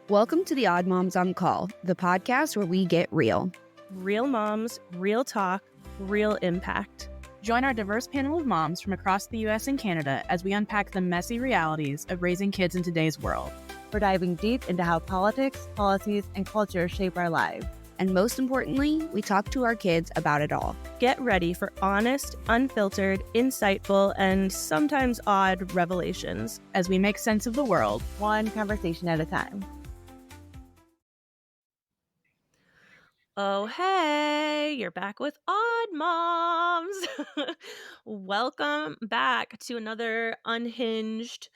Welcome to the Odd Moms on Call, the podcast where we get real. Real moms, real talk, real impact. Join our diverse panel of moms from across the U.S. and Canada as we unpack the messy realities of raising kids in today's world. We're diving deep into how politics, policies, and culture shape our lives. And most importantly, we talk to our kids about it all. Get ready for honest, unfiltered, insightful, and sometimes odd revelations as we make sense of the world, one conversation at a time. Oh, hey, you're back with Odd Moms. Welcome back to another unhinged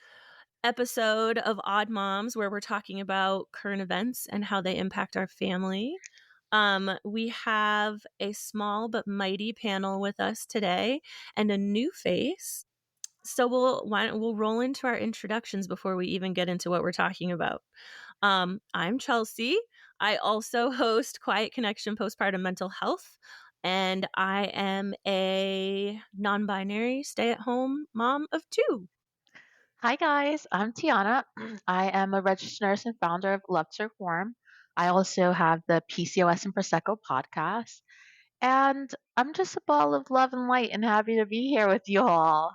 episode of Odd Moms, where we're talking about current events and how they impact our family. We have a small but mighty panel with us today and a new face. So we'll roll into our introductions before we even get into what we're talking about. I'm Chelsea. I also host Quiet Connection Postpartum Mental Health, and I am a non-binary stay-at-home mom of two. Hi guys, I'm Tianna. I am a registered nurse and founder of Love to Reform. I also have the PCOS and Prosecco podcast, and I'm just a ball of love and light and happy to be here with you all.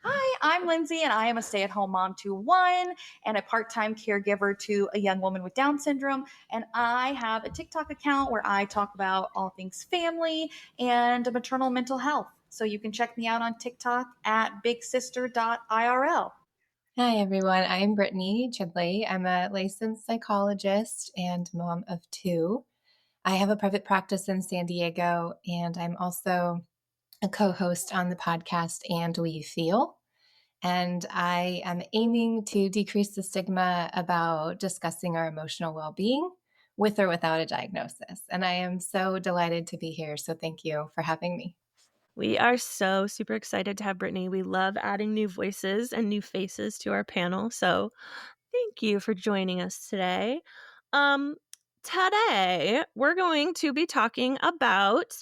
Hi, I'm Lindsey, and I am a stay-at-home mom to one and a part-time caregiver to a young woman with Down syndrome. And I have a TikTok account where I talk about all things family and maternal mental health. So you can check me out on TikTok at bigsister.irl. Hi, everyone. I'm Brittany Chidley. I'm a licensed psychologist and mom of two. I have a private practice in San Diego, and I'm also a co-host on the podcast And We Feel. And I am aiming to decrease the stigma about discussing our emotional well-being with or without a diagnosis. And I am so delighted to be here. So thank you for having me. We are so super excited to have Brittany. We love adding new voices and new faces to our panel. So thank you for joining us today. Today, we're going to be talking about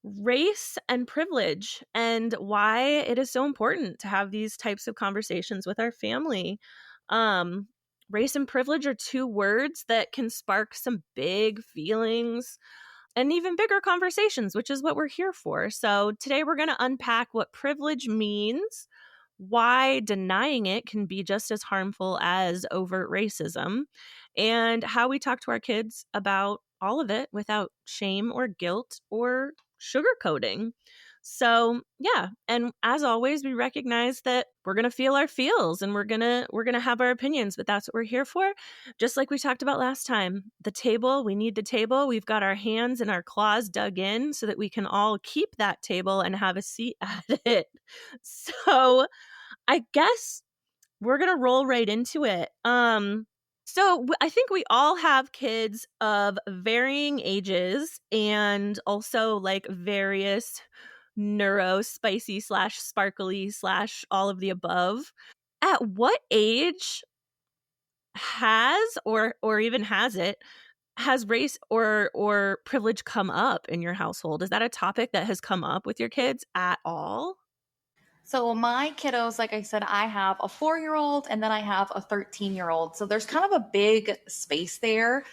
race and privilege and why it is so important to have these types of conversations with our family. Race and privilege are two words that can spark some big feelings and even bigger conversations, which is what we're here for. So today we're going to unpack what privilege means, why denying it can be just as harmful as overt racism, and how we talk to our kids about all of it without shame or guilt or sugarcoating. So yeah, and as always, we recognize that we're gonna feel our feels and we're gonna have our opinions, but that's what we're here for. Just like we talked about last time, the table, we need the table. We've got our hands and our claws dug in so that we can all keep that table and have a seat at it. So I guess we're gonna roll right into it. So I think we all have kids of varying ages and also like various neuro spicy / sparkly / all of the above. At what age has or even has race or privilege come up in your household? Is that a topic that has come up with your kids at all? So my kiddos, like I said, I have a 4-year-old and then I have a 13-year-old. So there's kind of a big space there.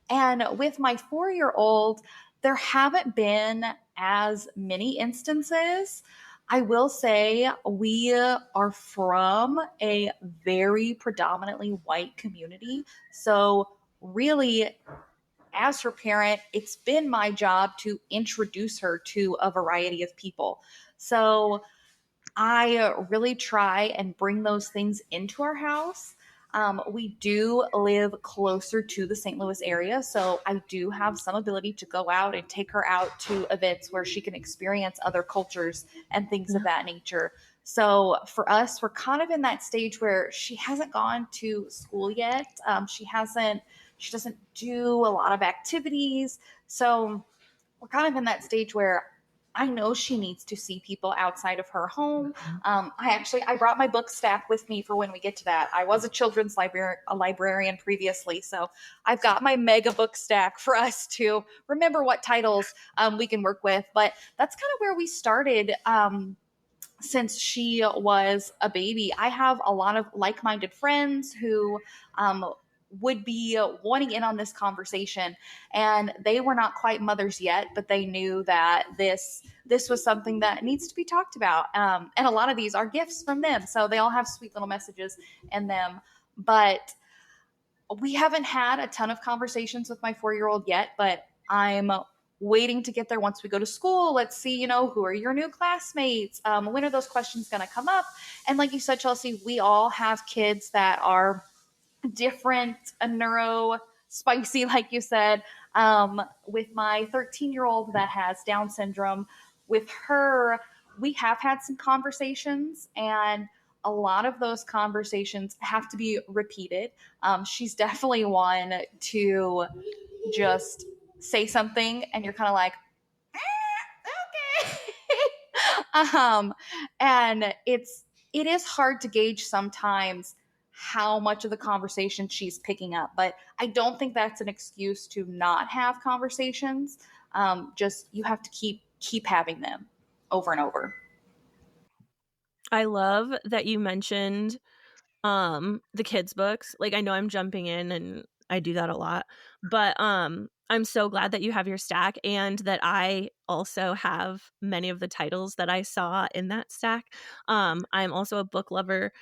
And with my 4-year-old, there haven't been as many instances. I will say we are from a very predominantly white community. So really, as her parent, it's been my job to introduce her to a variety of people. So I really try and bring those things into our house. We do live closer to the St. Louis area, so I do have some ability to go out and take her out to events where she can experience other cultures and things of that nature. So for us, we're kind of in that stage where she hasn't gone to school yet. She doesn't do a lot of activities. So we're kind of in that stage where I know she needs to see people outside of her home. I brought my book stack with me for when we get to that. I was a children's librarian previously, so I've got my mega book stack for us to remember what titles we can work with. But that's kind of where we started since she was a baby. I have a lot of like minded friends who would be wanting in on this conversation, and they were not quite mothers yet, but they knew that this was something that needs to be talked about. And a lot of these are gifts from them, so they all have sweet little messages in them. But we haven't had a ton of conversations with my 4-year-old yet, but I'm waiting to get there once we go to school. Let's see, who are your new classmates? When are those questions going to come up? And like you said, Chelsea, we all have kids that are different, neuro spicy, like you said. With my 13-year-old that has Down syndrome, with her, we have had some conversations, and a lot of those conversations have to be repeated. She's definitely one to just say something, and you're kind of like, okay. And it is hard to gauge sometimes how much of the conversation she's picking up, but I don't think that's an excuse to not have conversations. Just you have to keep having them over and over. I love that you mentioned the kids books. Like, I know I'm jumping in and I do that a lot, but I'm so glad that you have your stack and that I also have many of the titles that I saw in that stack. I'm also a book lover,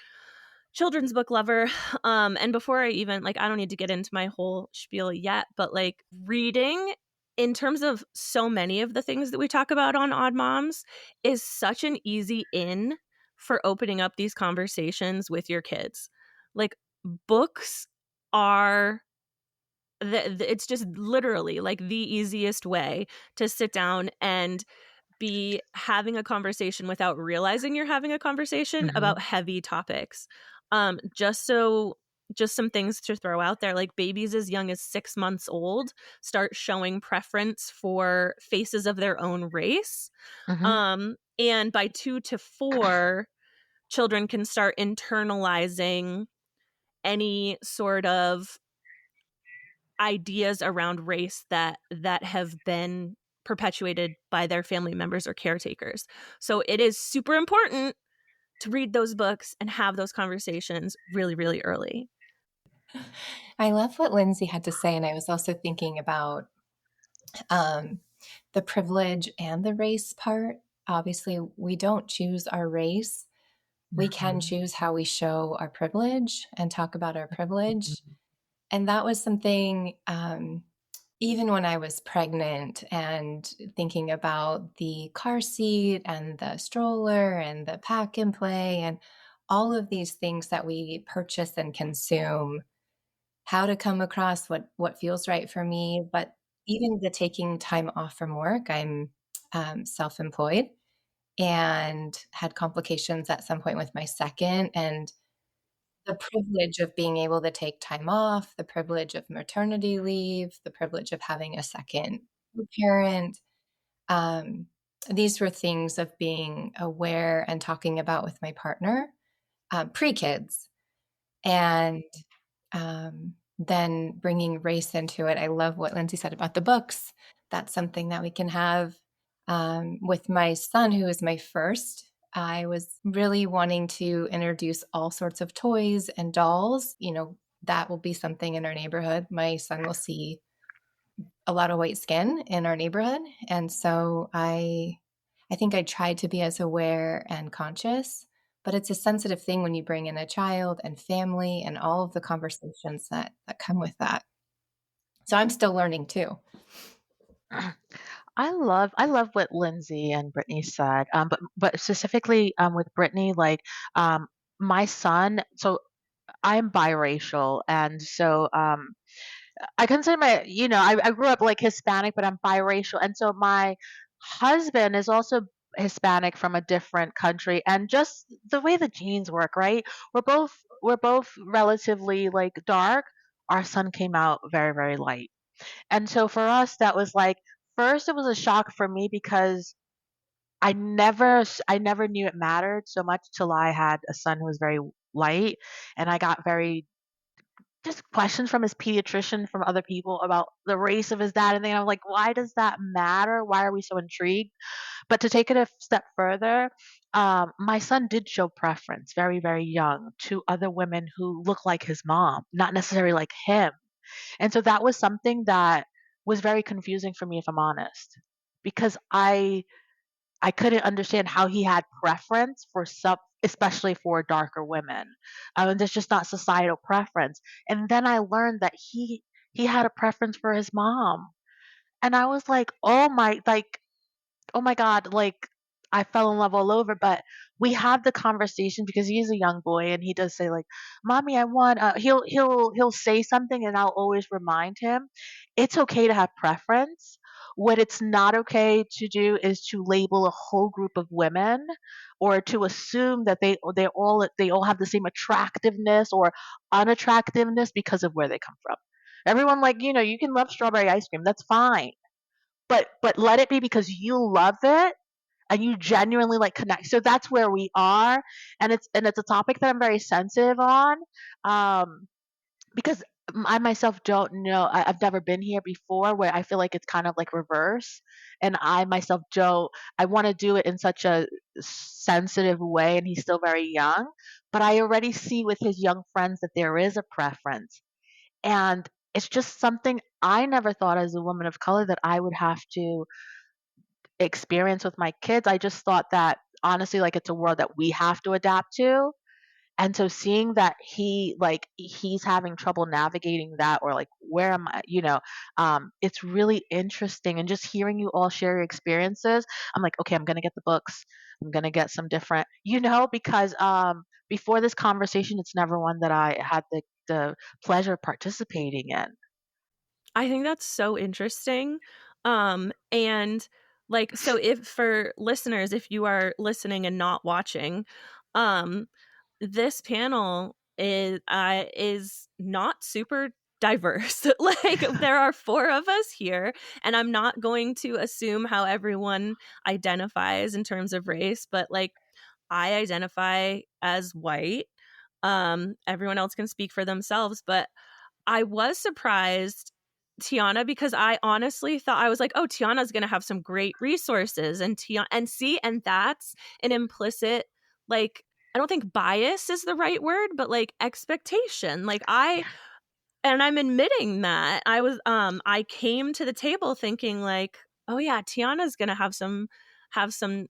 children's book lover. And before I even, like, I don't need to get into my whole spiel yet, but like reading in terms of so many of the things that we talk about on Odd Moms is such an easy in for opening up these conversations with your kids. Like, books are it's just literally like the easiest way to sit down and be having a conversation without realizing you're having a conversation about heavy topics. Just some things to throw out there, like babies as young as 6 months old start showing preference for faces of their own race. And by 2 to 4, children can start internalizing any sort of ideas around race that have been perpetuated by their family members or caretakers. So it is super important to read those books and have those conversations really, really early. I love what Lindsey had to say, and I was also thinking about the privilege and the race part. Obviously, we don't choose our race. We can choose how we show our privilege and talk about our privilege. And that was something, even when I was pregnant and thinking about the car seat and the stroller and the pack and play and all of these things that we purchase and consume, how to come across what feels right for me. But even the taking time off from work, I'm self-employed and had complications at some point with my second. And the privilege of being able to take time off, the privilege of maternity leave, the privilege of having a second parent. Um, these were things of being aware and talking about with my partner pre-kids. And then bringing race into it. I love what Lindsey said about the books. That's something that we can have with my son, who is my first. I was really wanting to introduce all sorts of toys and dolls. That will be something in our neighborhood. My son will see a lot of white skin in our neighborhood. And so I think I tried to be as aware and conscious, but it's a sensitive thing when you bring in a child and family and all of the conversations that come with that. So I'm still learning too. I love what Lindsay and Brittany said, but specifically with Brittany, like my son. So I'm biracial, and so I consider I grew up like Hispanic, but I'm biracial, and so my husband is also Hispanic from a different country, and just the way the genes work, right? We're both relatively like dark. Our son came out very, very light. And so for us, that was like, first it was a shock for me because I never knew it mattered so much till I had a son who was very light, and I got very just questions from his pediatrician, from other people about the race of his dad, and then I'm like, why does that matter? Why are we so intrigued? But to take it a step further, my son did show preference very, very young to other women who look like his mom, not necessarily like him. And so that was something that was very confusing for me, if I'm honest, because I couldn't understand how he had preference for some, especially for darker women. And there's just not societal preference. And then I learned that he had a preference for his mom, and I was like, oh my God, like I fell in love all over. But we have the conversation because he's a young boy and he does say like, "Mommy, I want." He'll say something and I'll always remind him, it's okay to have preference. What it's not okay to do is to label a whole group of women or to assume that they all have the same attractiveness or unattractiveness because of where they come from. Everyone, like, you can love strawberry ice cream. That's fine, but let it be because you love it and you genuinely like connect. So that's where we are, and it's a topic that I'm very sensitive on, um, because I myself don't know. I've never been here before, where I feel like it's kind of like reverse, and I myself don't. I want to do it in such a sensitive way, and he's still very young, but I already see with his young friends that there is a preference, and it's just something I never thought as a woman of color that I would have to experience with my kids. I just thought that honestly, like, it's a world that we have to adapt to. And so seeing that he's having trouble navigating that, or like, where am I, it's really interesting. And just hearing you all share your experiences, I'm like, okay, I'm gonna get the books. I'm gonna get some different, because before this conversation, it's never one that I had the pleasure of participating in. I think that's so interesting. And like, so if for listeners, if you are listening and not watching, um, this panel is not super diverse. Like, there are four of us here, and I'm not going to assume how everyone identifies in terms of race, but like, I identify as white. Everyone else can speak for themselves, but I was surprised, Tianna, because I honestly thought, I was like, oh, Tianna's going to have some great resources, and and that's an implicit, like, I don't think bias is the right word, but like expectation. Like, and I'm admitting that I came to the table thinking like, oh yeah, Tianna's going to have some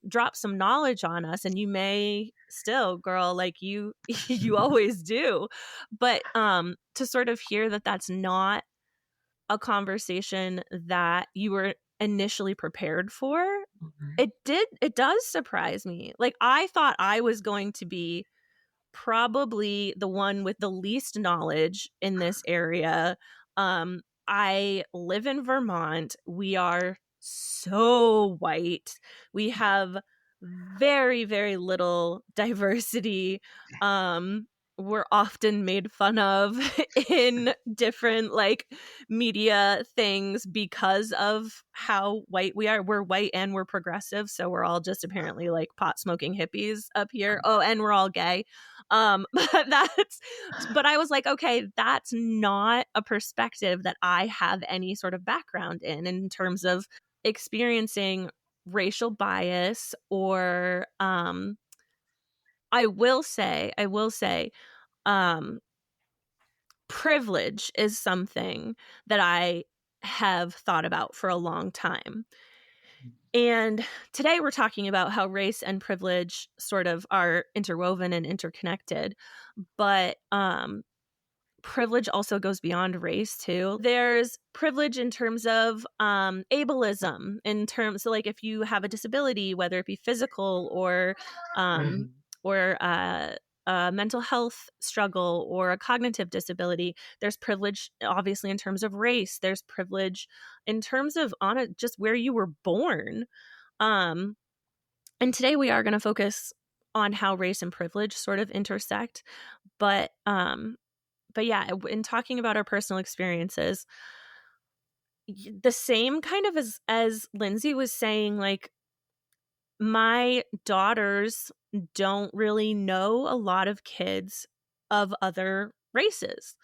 drop some knowledge on us, and you may still, girl, like you you always do. But to sort of hear that that's not a conversation that you were initially prepared for, Mhm. it does surprise me. Like, I thought I was going to be probably the one with the least knowledge in this area. I live in Vermont. We are so white. We have very, very little diversity. We're often made fun of in different like media things because of how white we are. We're white and we're progressive, so we're all just apparently like pot smoking hippies up here. Oh, and we're all gay. But but I was like, okay, that's not a perspective that I have any sort of background in terms of experiencing racial bias, or I will say um privilege is something that I have thought about for a long time. And today we're talking about how race and privilege sort of are interwoven and interconnected. But privilege also goes beyond race too. There's privilege in terms of ableism, in terms, so like, if you have a disability, whether it be physical um Mhm. or a mental health struggle or a cognitive disability. There's privilege obviously in terms of race. There's privilege in terms of just where you were born. um and today we are going to focus on how race and privilege sort of intersect. But yeah, in talking about our personal experiences, the same kind of as Lindsey was saying, like, my daughters don't really know a lot of kids of other races.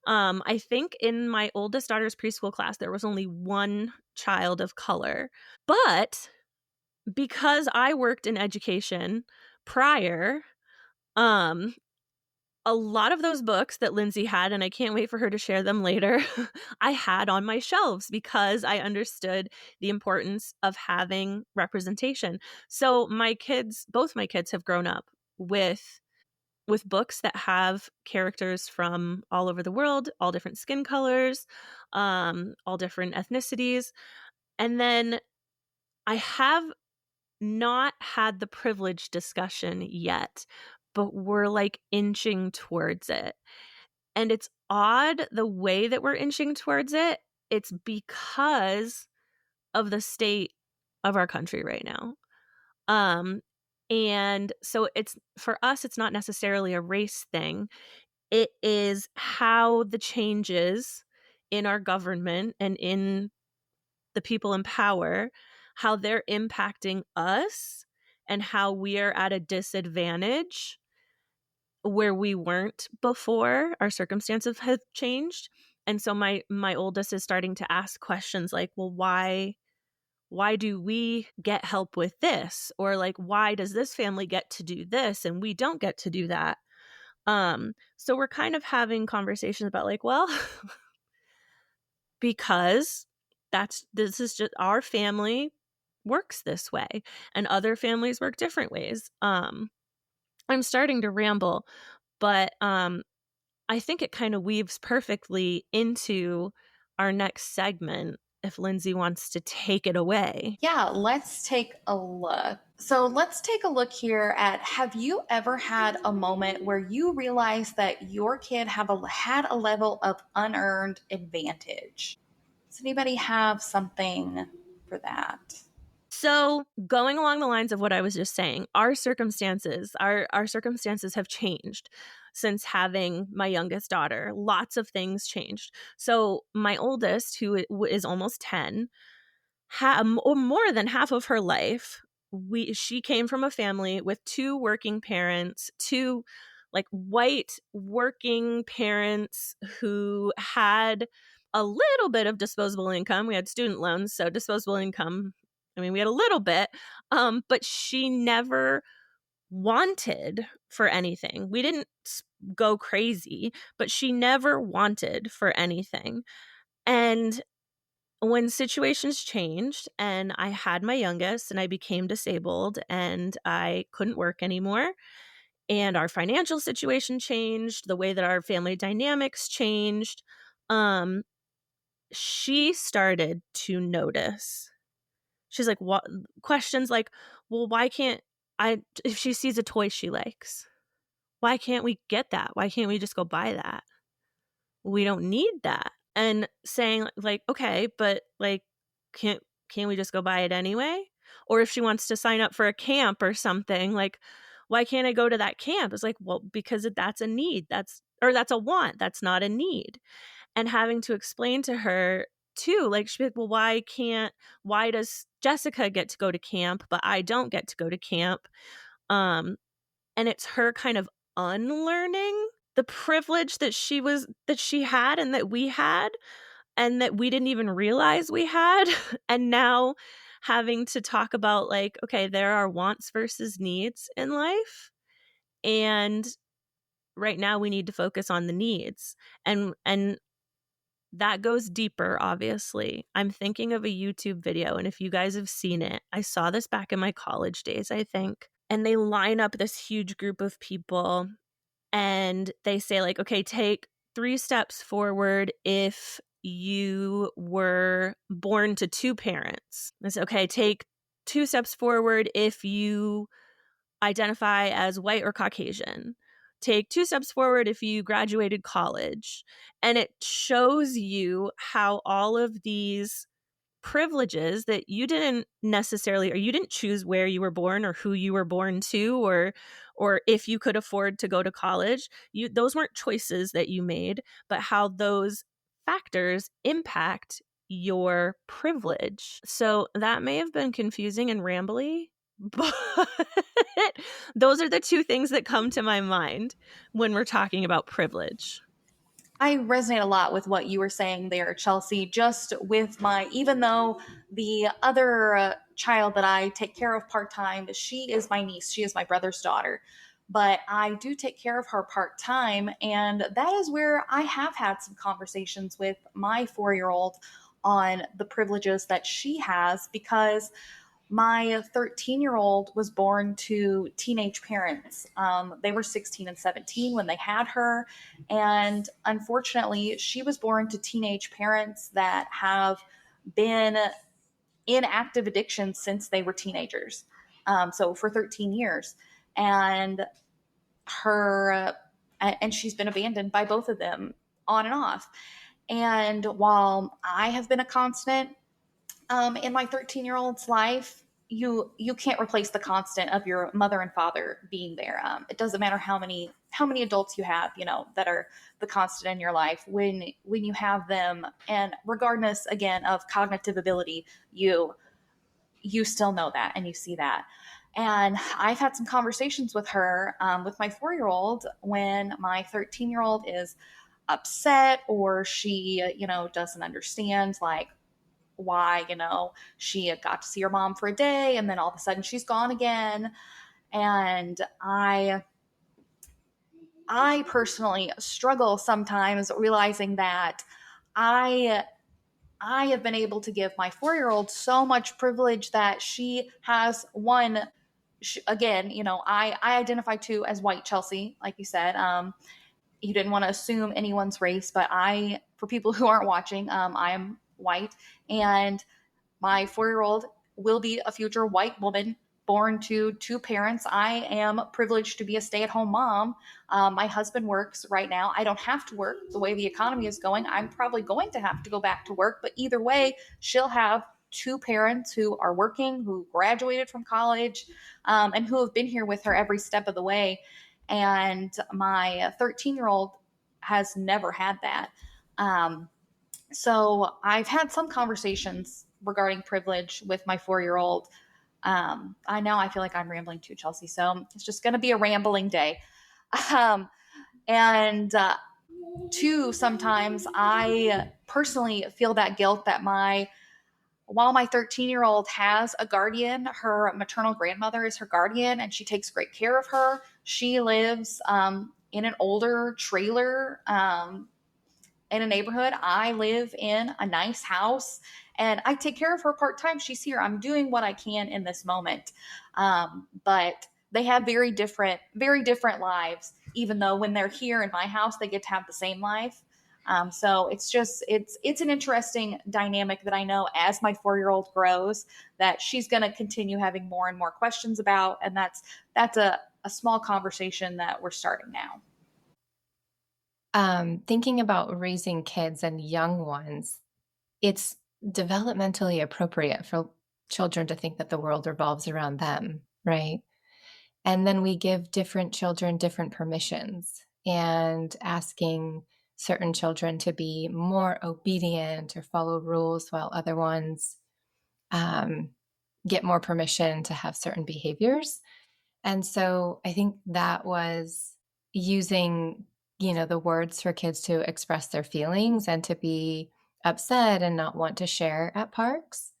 I think in my oldest daughter's preschool class, there was only one child of color. But because I worked in education prior, um, a lot of those books that Lindsey had, and I can't wait for her to share them later, I had on my shelves because I understood the importance of having representation. So both my kids have grown up with books that have characters from all over the world, all different skin colors, all different ethnicities. And then I have not had the privilege discussion yet, but we're like inching towards it. And it's odd the way that we're inching towards it. It's because of the state of our country right now. And so it's, for us, it's not necessarily a race thing. It is how the changes in our government and in the people in power, how they're impacting us and how we are at a disadvantage where we weren't before. Our circumstances have changed. And so my oldest is starting to ask questions like, well, why do we get help with this? Or like, why does this family get to do this and we don't get to do that? So we're kind of having conversations about like, well, because this is just our family works this way and other families work different ways. I'm starting to ramble, but I think it kind of weaves perfectly into our next segment if Lindsey wants to take it away. Yeah, let's take a look. So let's take a look here at, have you ever had a moment where you realized that your kid had a level of unearned advantage? Does anybody have something for that? So going along the lines of what I was just saying, our circumstances have changed since having my youngest daughter. Lots of things changed. So my oldest, who is almost 10, more than half of her life, she came from a family with two working parents, two like white working parents who had a little bit of disposable income. We had student loans, so disposable income, I mean, we had a little bit, but she never wanted for anything. We didn't go crazy, but she never wanted for anything. And when situations changed and I had my youngest and I became disabled and I couldn't work anymore and our financial situation changed, the way that our family dynamics changed, she started to notice. She's like, what questions like, well, why can't if she sees a toy she likes, why can't we get that? Why can't we just go buy that? We don't need that. And saying like, okay, but like, can't we just go buy it anyway? Or if she wants to sign up for a camp or something, like, why can't I go to that camp? It's like, well, because that's a need. That's a want. That's not a need. And having to explain to her too, like, she'd be like, well, why does Jessica get to go to camp, but I don't get to go to camp? And it's her kind of unlearning the privilege that she had and that we had and that we didn't even realize we had. And now having to talk about like, okay, there are wants versus needs in life. And right now we need to focus on the needs. And that goes deeper, obviously. I'm thinking of a YouTube video, and if you guys have seen it, I saw this back in my college days, I think. And they line up this huge group of people and they say like, okay, take 3 steps forward if you were born to 2 parents. They say, okay, take 2 steps forward if you identify as white or Caucasian. Take 2 steps forward if you graduated college. And it shows you how all of these privileges that you didn't necessarily, or you didn't choose where you were born or who you were born to, or if you could afford to go to college, those weren't choices that you made, but how those factors impact your privilege. So that may have been confusing and rambly, but those are the 2 things that come to my mind when we're talking about privilege. I resonate a lot with what you were saying there, Chelsea, just with even though the other child that I take care of part time, she is my niece, she is my brother's daughter. But I do take care of her part time. And that is where I have had some conversations with my 4-year-old on the privileges that she has, because my 13-year-old was born to teenage parents. They were 16 and 17 when they had her. And unfortunately, she was born to teenage parents that have been in active addiction since they were teenagers. So for 13 years. And her, and she's been abandoned by both of them on and off. And while I have been a constant in my 13-year-old's life, you can't replace the constant of your mother and father being there. It doesn't matter how many adults you have, that are the constant in your life. When you have them, and regardless again of cognitive ability, you still know that and you see that. And I've had some conversations with her, with my 4-year-old, when my 13-year-old is upset, or she, doesn't understand, like, why, she got to see her mom for a day and then all of a sudden she's gone again. And I personally struggle sometimes realizing that I have been able to give my 4-year-old so much privilege that she has again, I identify too as white, Chelsea, like you said. You didn't want to assume anyone's race, but for people who aren't watching, I am white, and my 4-year-old will be a future white woman born to 2 parents. I am privileged to be a stay-at-home mom. My husband works right now. I don't have to work. The way the economy is going, I'm probably going to have to go back to work. But either way, she'll have 2 parents who are working, who graduated from college, and who have been here with her every step of the way. And my 13-year-old has never had that. So I've had some conversations regarding privilege with my 4-year-old. I feel like I'm rambling too, Chelsea. So it's just going to be a rambling day. And two, sometimes I personally feel that guilt that while my 13-year-old has a guardian, her maternal grandmother is her guardian, and she takes great care of her. She lives in an older trailer in a neighborhood. I live in a nice house, and I take care of her part-time. She's here. I'm doing what I can in this moment. But they have very different lives, even though when they're here in my house, they get to have the same life. So it's an interesting dynamic that I know as my 4-year-old grows, that she's going to continue having more and more questions about. And that's a small conversation that we're starting now. Thinking about raising kids and young ones, it's developmentally appropriate for children to think that the world revolves around them, right? And then we give different children different permissions, and asking certain children to be more obedient or follow rules, while other ones get more permission to have certain behaviors. And so I think that was using, the words for kids to express their feelings and to be upset and not want to share at parks,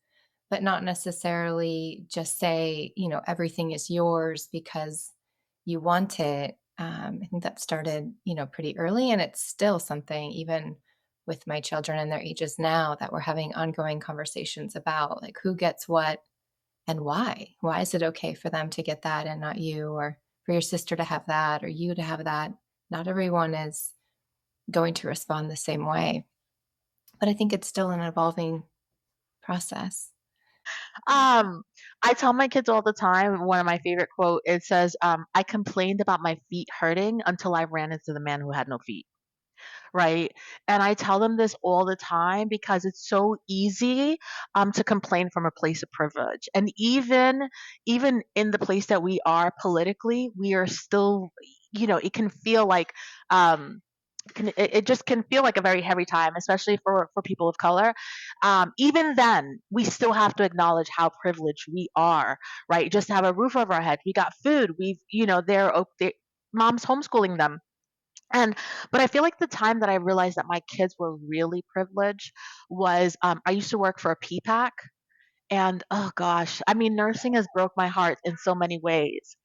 but not necessarily just say, everything is yours because you want it. I think that started, pretty early, and it's still something, even with my children and their ages now, that we're having ongoing conversations about, like, who gets what and why. Why is it okay for them to get that and not you, or for your sister to have that or you to have that? Not everyone is going to respond the same way, but I think it's still an evolving process. I tell my kids all the time, one of my favorite quote, it says, I complained about my feet hurting until I ran into the man who had no feet. Right. And I tell them this all the time because it's so easy to complain from a place of privilege. And even in the place that we are politically, we are still, it can feel like it just can feel like a very heavy time, especially for people of color. Even then, we still have to acknowledge how privileged we are, right? Just to have a roof over our head, we got food, we've, mom's homeschooling them. But I feel like the time that I realized that my kids were really privileged was, I used to work for a PPAC, and oh gosh, I mean, nursing has broke my heart in so many ways.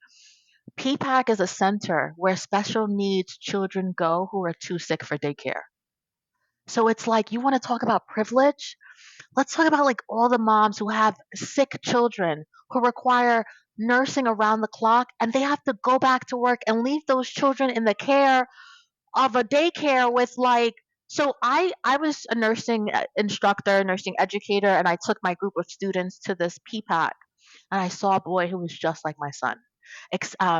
PPAC is a center where special needs children go who are too sick for daycare. So it's like, you want to talk about privilege? Let's talk about like all the moms who have sick children who require nursing around the clock, and they have to go back to work and leave those children in the care of a daycare with like, so I was a nursing instructor, nursing educator, and I took my group of students to this PPAC, and I saw a boy who was just like my son.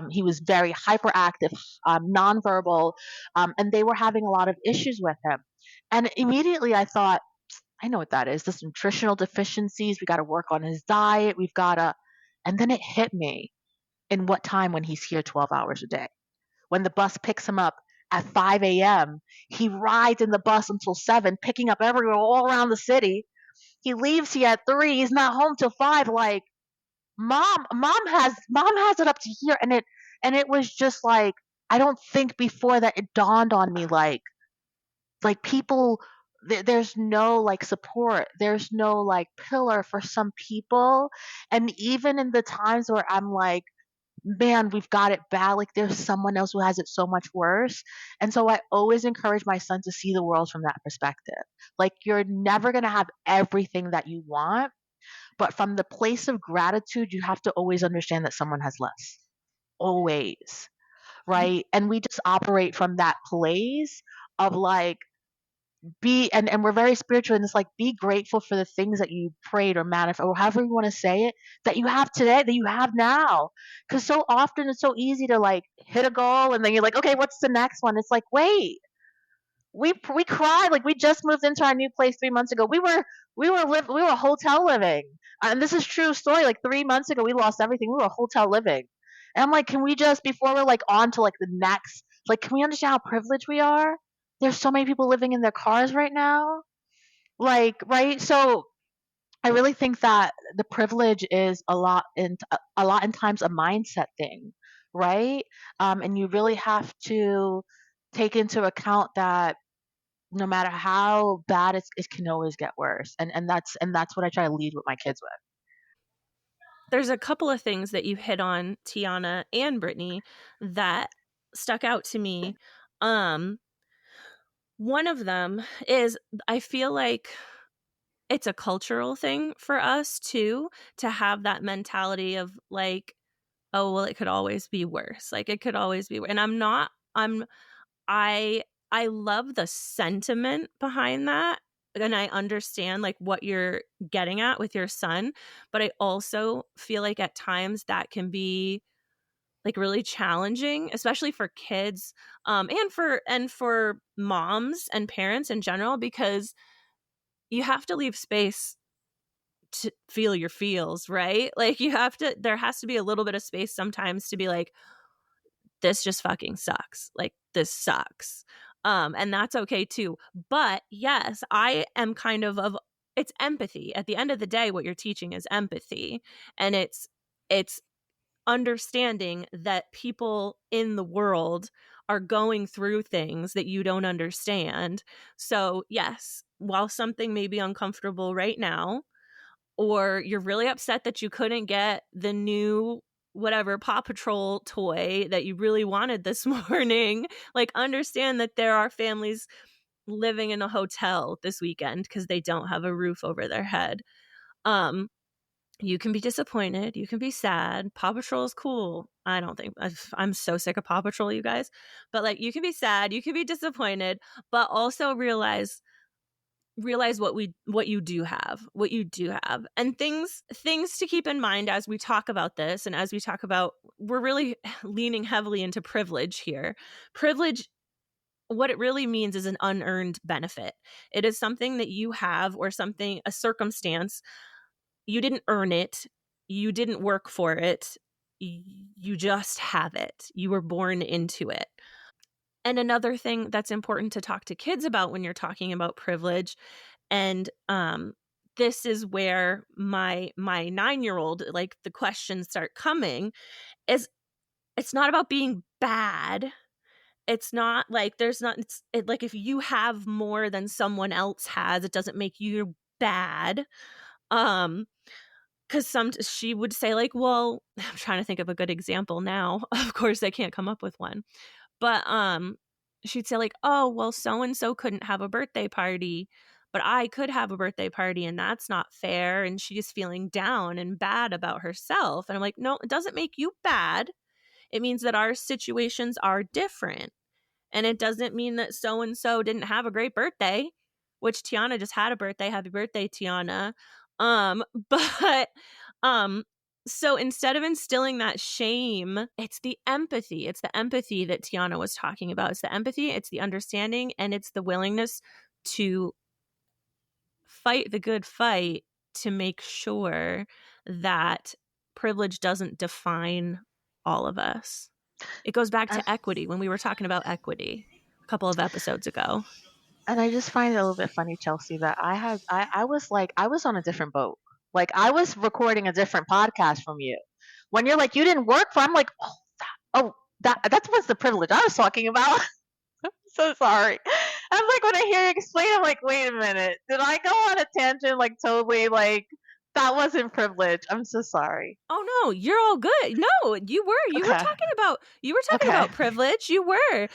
He was very hyperactive, nonverbal, and they were having a lot of issues with him. And immediately I thought, I know what that is. This nutritional deficiencies. We got to work on his diet. We've got to, and then it hit me in what time when he's here 12 hours a day. When the bus picks him up at 5 a.m., he rides in the bus until 7, picking up everyone all around the city. He leaves here at 3. He's not home till 5. Like, mom has it up to here, and it was just like, I don't think before that it dawned on me like people, there's no like support, there's no like pillar for some people. And even in the times where I'm like, man, we've got it bad, like there's someone else who has it so much worse. And so I always encourage my son to see the world from that perspective. Like, you're never going to have everything that you want, but from the place of gratitude, you have to always understand that someone has less, always, right? And we just operate from that place of like, and we're very spiritual, and it's like, be grateful for the things that you prayed or manifest, or however you want to say it, that you have today, that you have now. Because so often it's so easy to like hit a goal and then you're like, okay, what's the next one? It's like, wait, we cried, like we just moved into our new place 3 months ago. We were hotel living, and this is true story. Like 3 months ago, we lost everything. We were hotel living, and I'm like, can we just, before we're like on to like the next, like, can we understand how privileged we are? There's so many people living in their cars right now, like, right? So I really think that the privilege is a lot in times a mindset thing, right? And you really have to take into account that no matter how bad it can always get worse. And that's what I try to lead with my kids with. There's a couple of things that you hit on, Tianna and Brittany, that stuck out to me. One of them is, I feel like it's a cultural thing for us too, to have that mentality of like, oh, well, it could always be worse. Like, it could always be. And I love the sentiment behind that. And I understand like what you're getting at with your son, but I also feel like at times that can be like really challenging, especially for kids, and for moms and parents in general, because you have to leave space to feel your feels, right? Like, there has to be a little bit of space sometimes to be like, this just fucking sucks. Like, this sucks. And that's okay too. But yes, I am kind of it's empathy. At the end of the day, what you're teaching is empathy. And it's understanding that people in the world are going through things that you don't understand. So yes, while something may be uncomfortable right now, or you're really upset that you couldn't get the new whatever Paw Patrol toy that you really wanted this morning, like, understand that there are families living in a hotel this weekend because they don't have a roof over their head. You can be disappointed, you can be sad. Paw Patrol is cool. I don't think I'm so sick of Paw Patrol, you guys. But like, you can be sad, you can be disappointed, but also realize what you do have, and things to keep in mind as we talk about this, and as we talk about, we're really leaning heavily into privilege here. Privilege, what it really means, is an unearned benefit. It is something that you have, or something, a circumstance. You didn't earn it, you didn't work for it, you just have it. You were born into it. And another thing that's important to talk to kids about when you're talking about privilege, and this is where my 9-year-old, like, the questions start coming, is it's not about being bad. it's not like there's not, like if you have more than someone else has, it doesn't make you bad. Because she would say like, well, I'm trying to think of a good example now. Of course, I can't come up with one. But she'd say like, oh, well, so-and-so couldn't have a birthday party, but I could have a birthday party, and that's not fair. And she's feeling down and bad about herself. And I'm like, no, it doesn't make you bad. It means that our situations are different. And it doesn't mean that so-and-so didn't have a great birthday, which Tianna just had a birthday. Happy birthday, Tianna. But so instead of instilling that shame, it's the empathy. It's the empathy that Tianna was talking about. It's the empathy, it's the understanding, and it's the willingness to fight the good fight to make sure that privilege doesn't define all of us. It goes back to equity when we were talking about equity a couple of episodes ago. And I just find it a little bit funny, Chelsea, that I was on a different boat. Like I was recording a different podcast from you. When you're like, you didn't work for, I'm like, that's what's the privilege I was talking about. I'm so sorry. I'm like, when I hear you explain, I'm like, wait a minute. Did I go on a tangent? Like totally like that wasn't privilege. I'm so sorry. Oh no, you're all good. No, you were Okay. were talking about privilege. You were.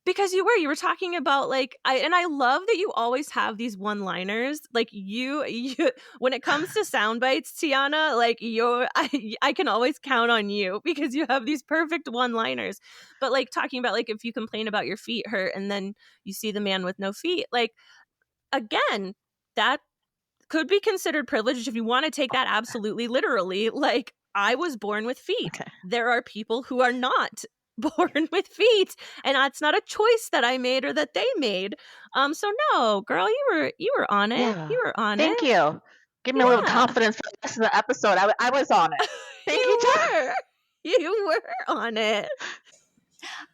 Because you were talking about like I love that you always have these one-liners. Like you when it comes to sound bites, Tianna, like I can always count on you because you have these perfect one-liners. But like talking about like if you complain about your feet hurt and then you see the man with no feet, like again, that could be considered privileged if you want to take that absolutely literally. Like I was born with feet. Okay. There are people who are not born with feet, and that's not a choice that I made or that they made. So no, girl, you were on it. Yeah. You were on Thank it. you. Give me a little confidence for the rest of the episode. I was on it. Thank you. You were on it.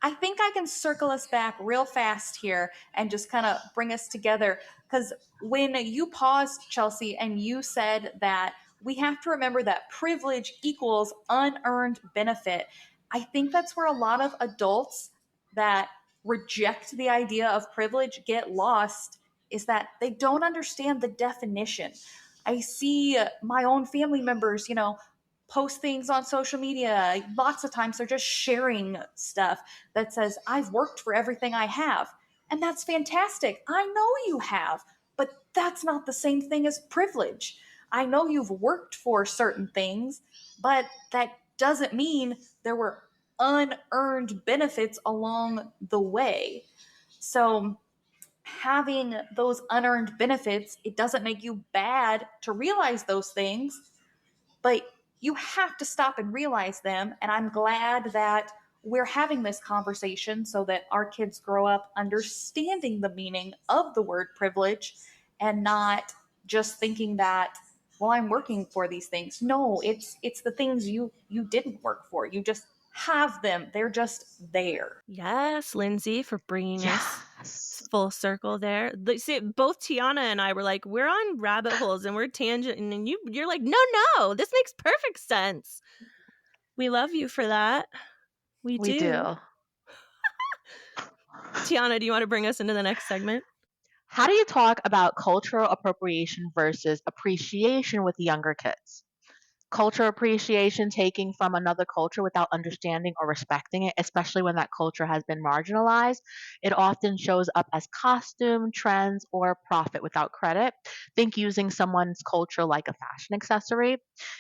I think I can circle us back real fast here and just kind of bring us together. Because when you paused, Chelsea, and you said that we have to remember that privilege equals unearned benefit, I think that's where a lot of adults that reject the idea of privilege get lost, is that they don't understand the definition. I see my own family members, post things on social media. Lots of times they're just sharing stuff that says, I've worked for everything I have. And that's fantastic. I know you have, but that's not the same thing as privilege. I know you've worked for certain things, but that doesn't mean there were unearned benefits along the way. So having those unearned benefits, it doesn't make you bad to realize those things, but you have to stop and realize them. And I'm glad that we're having this conversation so that our kids grow up understanding the meaning of the word privilege and not just thinking that, well, I'm working for these things. No, it's the things you didn't work for. You just have them. They're just there. Yes, Lindsey, for bringing us full circle there. See, both Tianna and I were like, we're on rabbit holes and we're tangent, and you're like, no, this makes perfect sense. We love you for that. We do. Tianna, do you want to bring us into the next segment? How do you talk about cultural appropriation versus appreciation with younger kids? Cultural appreciation, taking from another culture without understanding or respecting it, especially when that culture has been marginalized. It often shows up as costume, trends, or profit without credit. Think using someone's culture like a fashion accessory.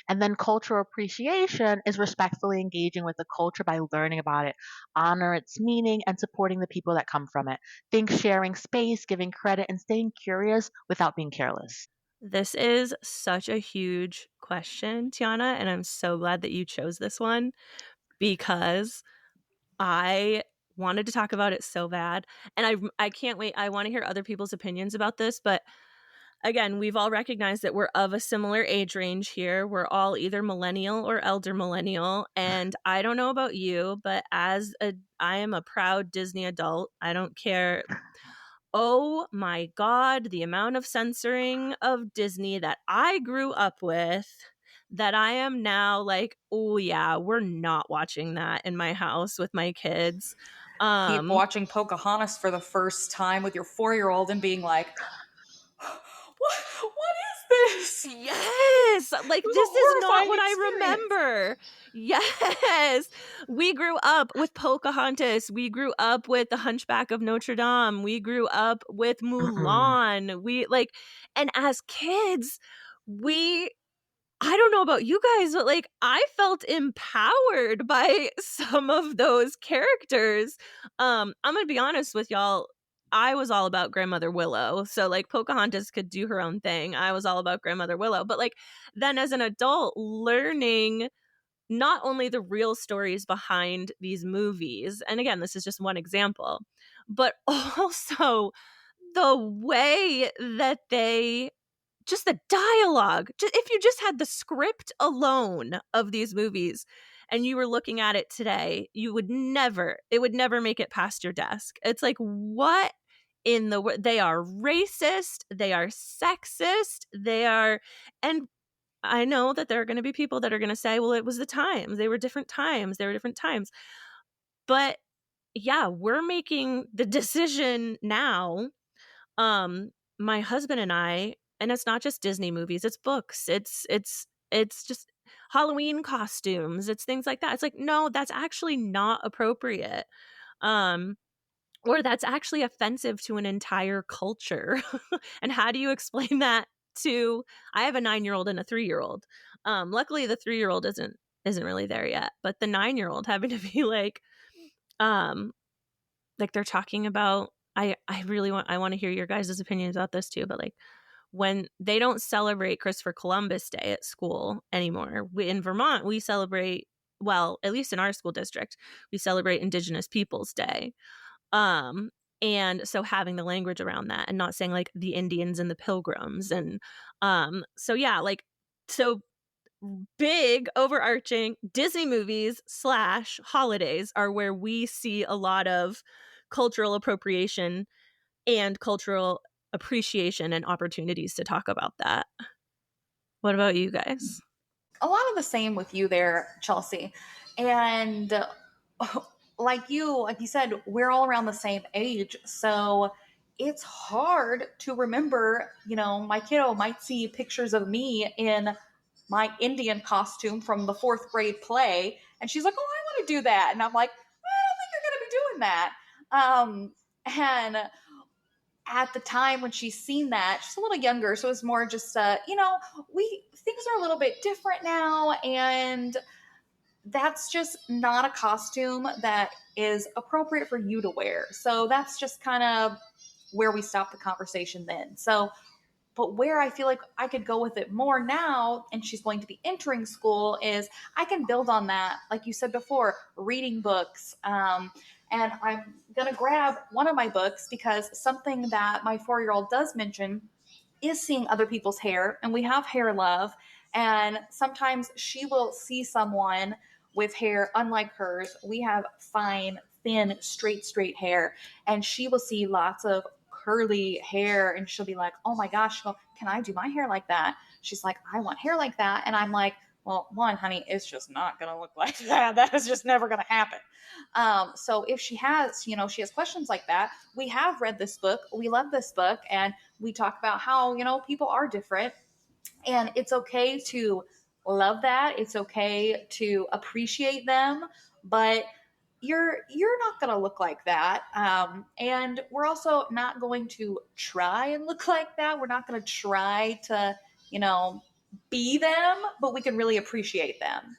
And then cultural appreciation is respectfully engaging with the culture by learning about it, honor its meaning, and supporting the people that come from it. Think sharing space, giving credit, and staying curious without being careless. This is such a huge question, Tianna, and I'm so glad that you chose this one because I wanted to talk about it so bad. And I can't wait. I want to hear other people's opinions about this. But again, we've all recognized that we're of a similar age range here. We're all either millennial or elder millennial. And I don't know about you, but I am a proud Disney adult. I don't care. Oh my God, the amount of censoring of Disney that I grew up with that I am now like, oh yeah, we're not watching that in my house with my kids. Keep watching Pocahontas for the first time with your 4-year-old and being like, what is this? Yes, like It was this a is not horrifying what I experience. remember. Yes, we grew up with Pocahontas. We grew up with The Hunchback of Notre Dame. We grew up with Mulan. We like, and as kids, we I don't know about you guys, but like I felt empowered by some of those characters. I'm gonna be honest with y'all. I was all about Grandmother Willow. So like Pocahontas could do her own thing. I was all about Grandmother Willow. But like then as an adult, learning not only the real stories behind these movies, and again, this is just one example, but also the way that they just the dialogue. If you just had the script alone of these movies and you were looking at it today, it would never make it past your desk. It's like, what in the world? They are racist, they are sexist, and I know that there are going to be people that are going to say, well, it was the times. They were different times. They were different times. But yeah, we're making the decision now, my husband and I, and it's not just Disney movies, it's books, it's just Halloween costumes, it's things like that. It's like, no, that's actually not appropriate. Um or that's actually offensive to an entire culture. And how do you explain that to I have a 9-year-old and a 3-year-old. Luckily the 3-year-old isn't really there yet, but the 9-year-old having to be um like they're talking about I want to hear your guys' opinions about this too, but like when they don't celebrate Christopher Columbus Day at school anymore. In Vermont, we celebrate, well, at least in our school district, we celebrate Indigenous Peoples Day. Um and so having the language around that and not saying like the Indians and the Pilgrims and so yeah, like so big overarching Disney movies / holidays are where we see a lot of cultural appropriation and cultural appreciation and opportunities to talk about that. What about you guys? A lot of the same with you there, Chelsea. And like you said, we're all around the same age. So it's hard to remember, my kiddo might see pictures of me in my Indian costume from the 4th grade play. And she's like, oh, I want to do that. And I'm like, I don't think you're going to be doing that. And at the time when she's seen that, she's a little younger. So it's more just, things are a little bit different now. And that's just not a costume that is appropriate for you to wear. So that's just kind of where we stop the conversation then. So, but where I feel like I could go with it more now, and she's going to be entering school, is I can build on that. Like you said before, reading books. And I'm going to grab one of my books because something that my 4-year-old does mention is seeing other people's hair. And we have hair love. And sometimes she will see someone with hair unlike hers. We have fine, thin, straight hair. And she will see lots of curly hair and she'll be like, oh my gosh, well, can I do my hair like that? She's like, I want hair like that. And I'm like, well, one, honey, it's just not going to look like that. That is just never going to happen. So if she has questions like that, we have read this book. We love this book. And we talk about how, people are different. And it's okay to love that. It's okay to appreciate them. But you're not going to look like that. And we're also not going to try and look like that. We're not going to try to, be them, but we can really appreciate them.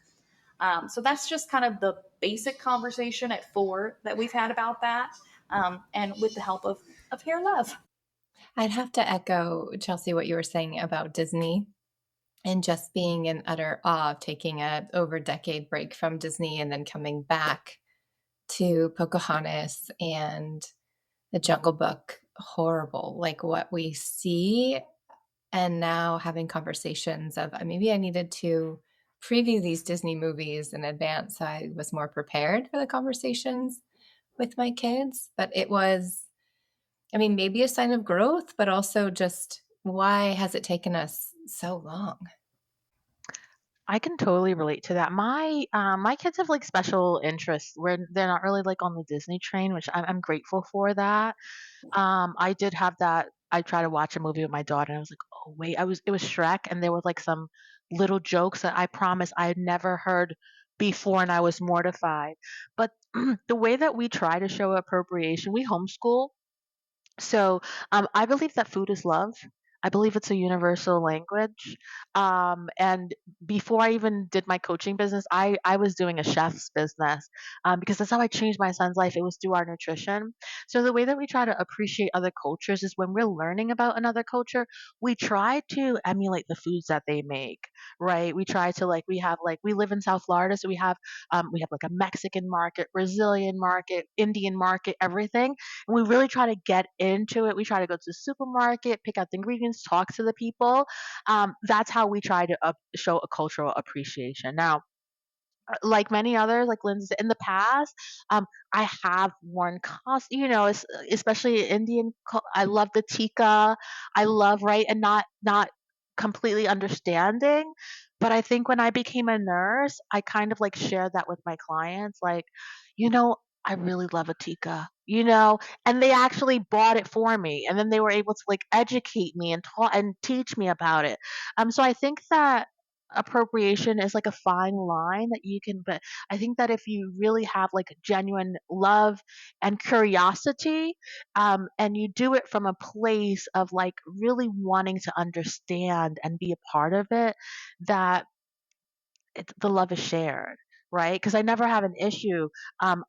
So that's just kind of the basic conversation at 4 that we've had about that. And with the help of Hair Love. I'd have to echo, Chelsea, what you were saying about Disney and just being in utter awe of taking a over decade break from Disney and then coming back to Pocahontas and the Jungle Book. Horrible, like what we see. And now having conversations of maybe I needed to preview these Disney movies in advance so I was more prepared for the conversations with my kids. But it was, maybe a sign of growth, but also just why has it taken us so long? I can totally relate to that. My kids have like special interests where they're not really like on the Disney train, which I'm grateful for that. I did have that. I tried to watch a movie with my daughter, and I was like, "Oh wait, it was Shrek," and there was like some little jokes that I promise I had never heard before, and I was mortified. But the way that we try to show appropriation, we homeschool, so, I believe that food is love. I believe it's a universal language. And before I even did my coaching business, I was doing a chef's business because that's how I changed my son's life. It was through our nutrition. So the way that we try to appreciate other cultures is when we're learning about another culture, we try to emulate the foods that they make, right? We try to like we live in South Florida, so we have like a Mexican market, Brazilian market, Indian market, everything, and we really try to get into it. We try to go to the supermarket, pick out the ingredients, talk to the people. That's how we try to show a cultural appreciation. Now, like many others, like Lindsay said, in the past, I have worn especially Indian. I love the tikka. I love right and not completely understanding. But I think when I became a nurse, I kind of like shared that with my clients, like, you know, I really love a tikka, and they actually bought it for me, and then they were able to like educate me and taught and teach me about it. So I think that appropriation is like a fine line that you can, but I think that if you really have like genuine love and curiosity, and you do it from a place of like really wanting to understand and be a part of it, that the love is shared, right? Because I never have an issue. Um,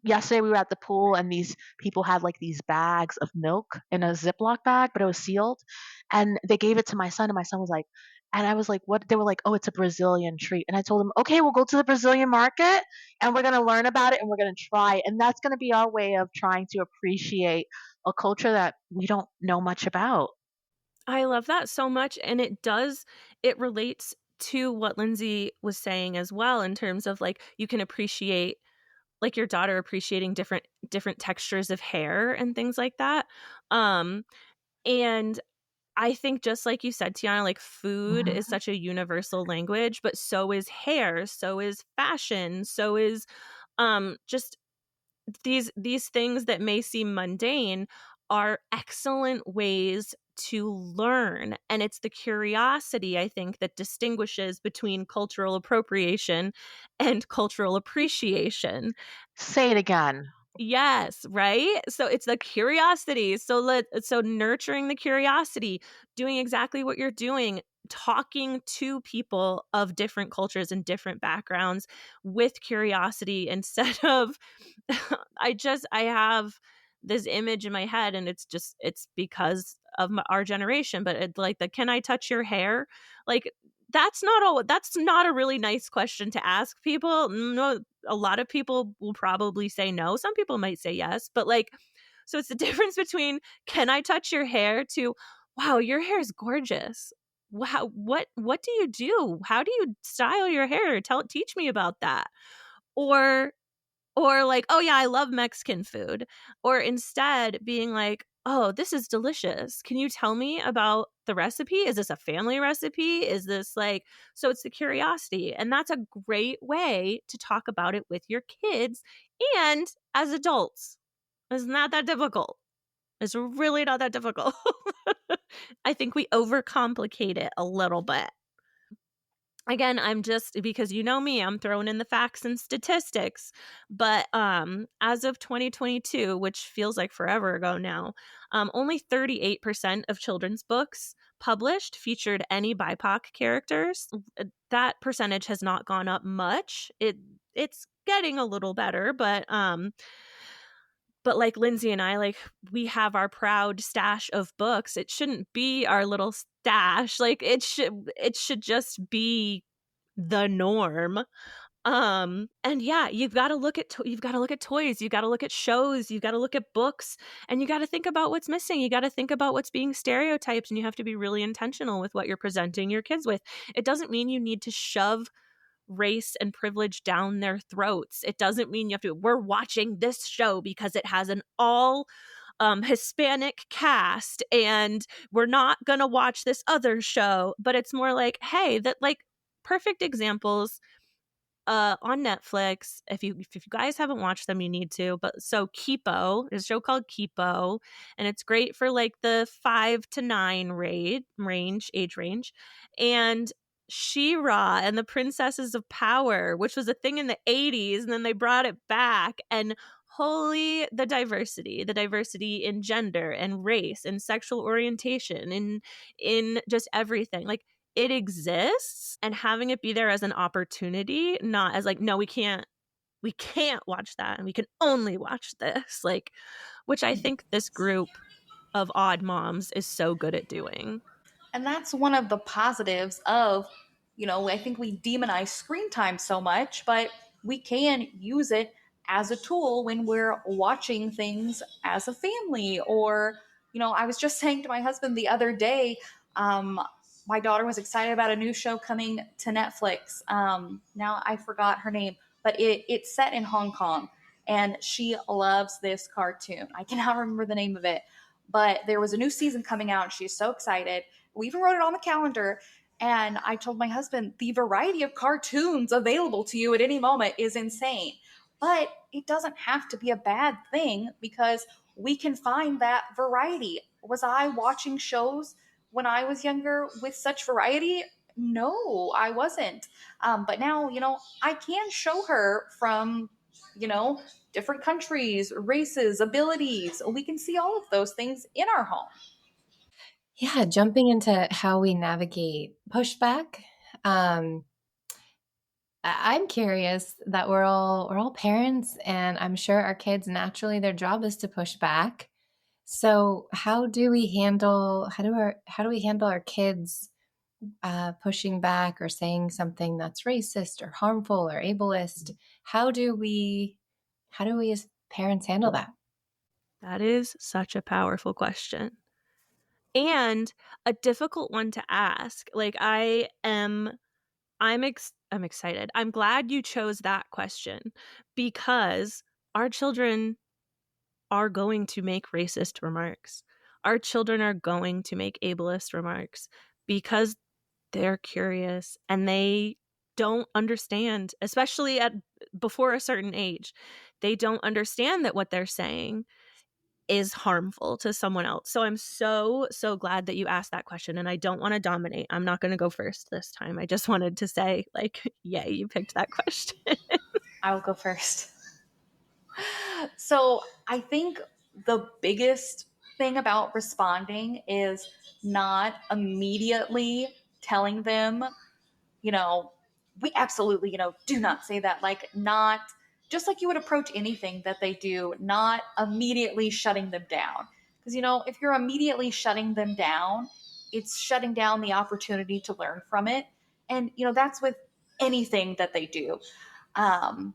Yesterday we were at the pool and these people had like these bags of milk in a Ziploc bag, but it was sealed, and they gave it to my son, and my son was like, and I was like, what? They were like, oh, it's a Brazilian treat, and I told them, okay, we'll go to the Brazilian market and we're gonna learn about it and we're gonna try it, and that's gonna be our way of trying to appreciate a culture that we don't know much about. I love that so much, and it relates to what Lindsay was saying as well in terms of, like, you can appreciate like, your daughter appreciating different textures of hair and things like that, um, and I think just like you said, Tiana, like, food is Mhm. such a universal language, but so is hair, so is fashion, so is, just these things that may seem mundane are excellent ways to learn, and it's the curiosity, I think, that distinguishes between cultural appropriation and cultural appreciation. Say it again. Yes, right? So it's the curiosity. So nurturing the curiosity, doing exactly what you're doing, talking to people of different cultures and different backgrounds with curiosity instead of I have this image in my head, and it's because of our generation, but it's like the can I touch your hair? Like that's not a really nice question to ask people. No, a lot of people will probably say no. Some people might say yes, but like, so it's the difference between can I touch your hair to wow, your hair is gorgeous. Wow, what do you do? How do you style your hair? Teach me about that. Or like, "Oh, yeah, I love Mexican food." Or instead being like, "Oh, this is delicious. Can you tell me about the recipe? Is this a family recipe? Is this like" so it's the curiosity, and that's a great way to talk about it with your kids and as adults. It's not that difficult. It's really not that difficult. I think we overcomplicate it a little bit. Again, I'm just because you know me, I'm throwing in the facts and statistics. But as of 2022, which feels like forever ago now, only 38% of children's books published featured any BIPOC characters. That percentage has not gone up much. It's getting a little better, but like Lindsay and I, like we have our proud stash of books. It shouldn't be our little stash. Like it should just be the norm. And yeah, you've got to look at toys, you've got to look at shows, you've got to look at books, and you got to think about what's missing. You got to think about what's being stereotyped, and you have to be really intentional with what you're presenting your kids with. It doesn't mean you need to shove race and privilege down their throats. It doesn't mean you have to we're watching this show because it has an all Hispanic cast and we're not going to watch this other show, but it's more like, hey, that like perfect examples on Netflix. If you guys haven't watched them, you need to. But so Kipo, there's a show called Kipo, and it's great for like the 5 to 9 age range. And She-Ra and the Princesses of Power, which was a thing in the 80s, and then they brought it back. And holy, the diversity in gender and race and sexual orientation, in just everything. Like, it exists, and having it be there as an opportunity, not as like, no, we can't watch that and we can only watch this, like, which I think this group of odd moms is so good at doing. And that's one of the positives of, I think we demonize screen time so much, but we can use it as a tool when we're watching things as a family. Or, I was just saying to my husband the other day, my daughter was excited about a new show coming to Netflix. Now I forgot her name, but it's set in Hong Kong, and she loves this cartoon. I cannot remember the name of it, but there was a new season coming out, and she's so excited. We even wrote it on the calendar. And I told my husband, the variety of cartoons available to you at any moment is insane. But it doesn't have to be a bad thing, because we can find that variety. Was I watching shows when I was younger with such variety? No, I wasn't. But now, I can show her from, different countries, races, abilities. We can see all of those things in our home. Yeah, jumping into how we navigate pushback. I'm curious that we're all parents, and I'm sure our kids, naturally their job is to push back. So how do we handle our kids pushing back or saying something that's racist or harmful or ableist? How do we as parents handle that? That is such a powerful question, and a difficult one to ask. Like, I'm excited. I'm glad you chose that question, because our children are going to make racist remarks. Our children are going to make ableist remarks, because they're curious and they don't understand, especially before a certain age. They don't understand that what they're saying is harmful to someone else. So I'm so glad that you asked that question, and I don't want to dominate. I'm not going to go first this time. I just wanted to say, like, yay, you picked that question. I will go first. So I think the biggest thing about responding is not immediately telling them, we absolutely, do not say that. Like, not just like you would approach anything that they do, not immediately shutting them down. Because, if you're immediately shutting them down, it's shutting down the opportunity to learn from it. And, that's with anything that they do. And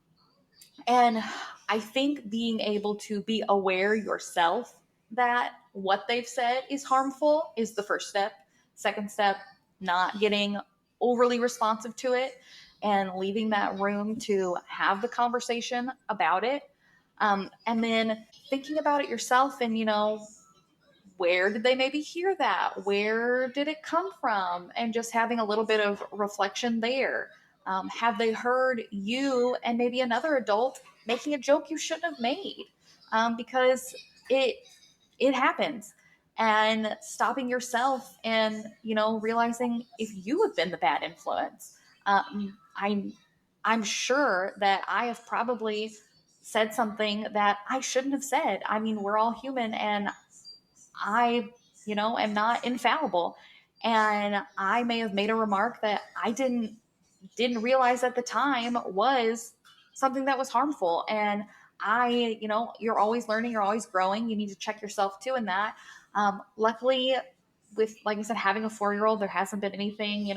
I think being able to be aware yourself that what they've said is harmful is the first step. Second step, not getting overly responsive to it and leaving that room to have the conversation about it. And then thinking about it yourself, and, where did they maybe hear that? Where did it come from? And just having a little bit of reflection there. Have they heard you and maybe another adult making a joke you shouldn't have made? Because it happens. And stopping yourself and, realizing if you have been the bad influence. I'm sure that I have probably said something that I shouldn't have said. I mean, we're all human, and I, am not infallible. And I may have made a remark that I didn't realize at the time was something that was harmful. And you're always learning, you're always growing. You need to check yourself too in that. Luckily, with, like I said, having a 4-year-old, there hasn't been anything,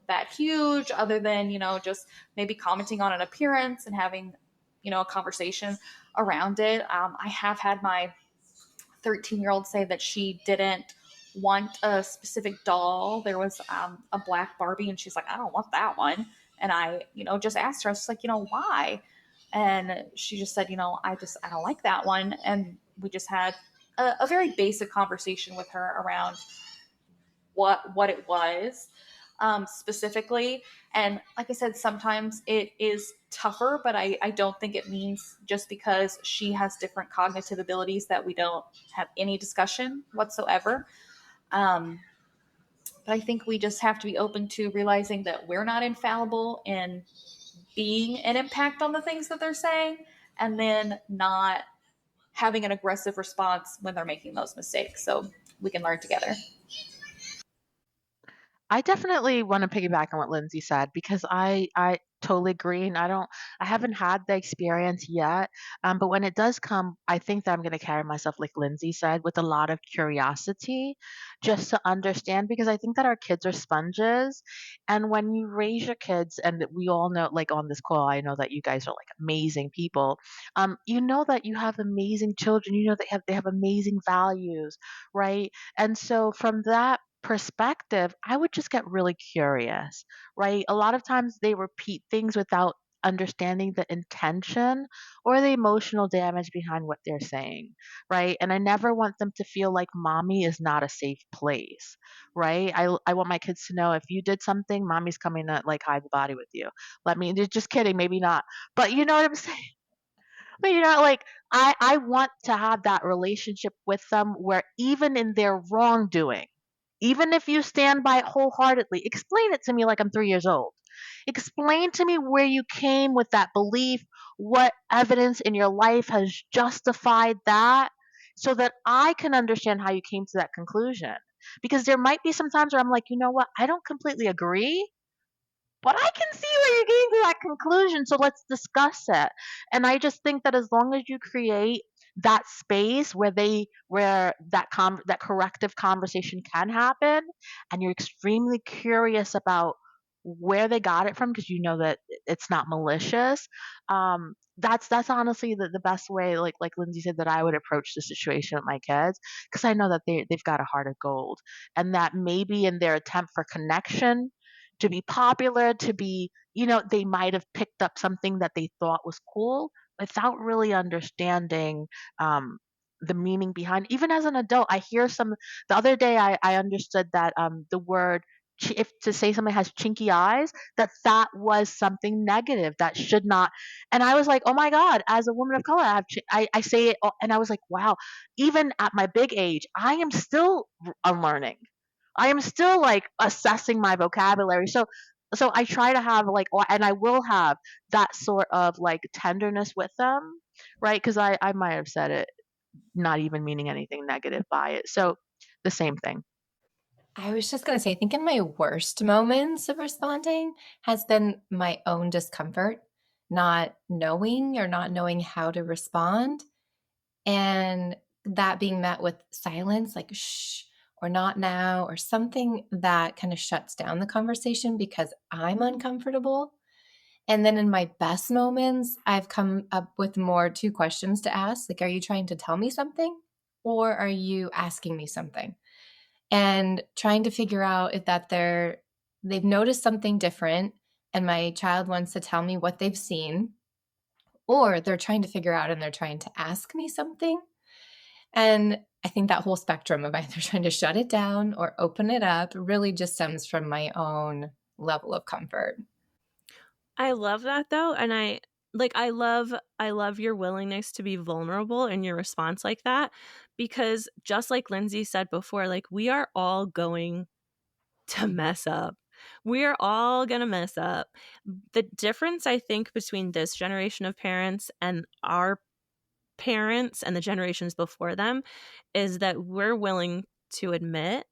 that huge, other than, just maybe commenting on an appearance and having, a conversation around it. I have had my 13-year-old say that she didn't want a specific doll. There was a black Barbie, and she's like, I don't want that one. And I, just asked her, I was just like, why? And she just said, I don't like that one. And we just had a very basic conversation with her around what it was. specifically. And like I said, sometimes it is tougher, but I don't think it means just because she has different cognitive abilities that we don't have any discussion whatsoever. But I think we just have to be open to realizing that we're not infallible in being an impact on the things that they're saying, and then not having an aggressive response when they're making those mistakes. So we can learn together. I definitely want to piggyback on what Lindsay said because I totally agree, and I haven't had the experience yet. But when it does come, I think that I'm going to carry myself like Lindsay said, with a lot of curiosity, just to understand, because I think that our kids are sponges, and when you raise your kids, and we all know, like on this call, I know that you guys are like amazing people. You know that you have amazing children. You know they have amazing values, right? And so from that perspective, I would just get really curious, right? A lot of times they repeat things without understanding the intention or the emotional damage behind what they're saying, right? And I never want them to feel like mommy is not a safe place, right? I want my kids to know if you did something, mommy's coming to like hide the body with you. Let me, just kidding, maybe not. But you know what I'm saying? But like I want to have that relationship with them where even in their wrongdoing, even if you stand by it wholeheartedly, explain it to me like I'm 3 years old. Explain to me where you came with that belief, what evidence in your life has justified that, so that I can understand how you came to that conclusion. Because there might be some times where I'm like, you know what, I don't completely agree, but I can see where you're getting to that conclusion, so let's discuss it. And I just think that as long as you create that space where that corrective conversation can happen, and you're extremely curious about where they got it from because you know that it's not malicious, that's honestly the best way, like Lindsay said, that I would approach the situation with my kids, because I know that they've got a heart of gold, and that maybe in their attempt for connection, to be popular, to be, they might have picked up something that they thought was cool without really understanding the meaning behind. Even as an adult, I hear the other day I understood that the word, if to say somebody has chinky eyes, that was something negative that should not. And I was like, oh my God, as a woman of color, I say it, and I was like, wow, even at my big age, I am still unlearning. I am still like assessing my vocabulary. So I try to have and I will have that sort of like tenderness with them, right? Because I might have said it not even meaning anything negative by it. So the same thing. I was just going to say, I think in my worst moments of responding has been my own discomfort, not knowing how to respond. And that being met with silence, like shh, or not now, or something that kind of shuts down the conversation because I'm uncomfortable. And then in my best moments, I've come up with more two questions to ask. Like, are you trying to tell me something, or are you asking me something? And trying to figure out if they've noticed something different and my child wants to tell me what they've seen, or they're trying to figure out and they're trying to ask me something. And I think that whole spectrum of either trying to shut it down or open it up really just stems from my own level of comfort. I love that though, and I love your willingness to be vulnerable in your response like that, because just like Lindsay said before, like we are all going to mess up. We are all going to mess up. The difference I think between this generation of parents and our parents and the generations before them is that we're willing to admit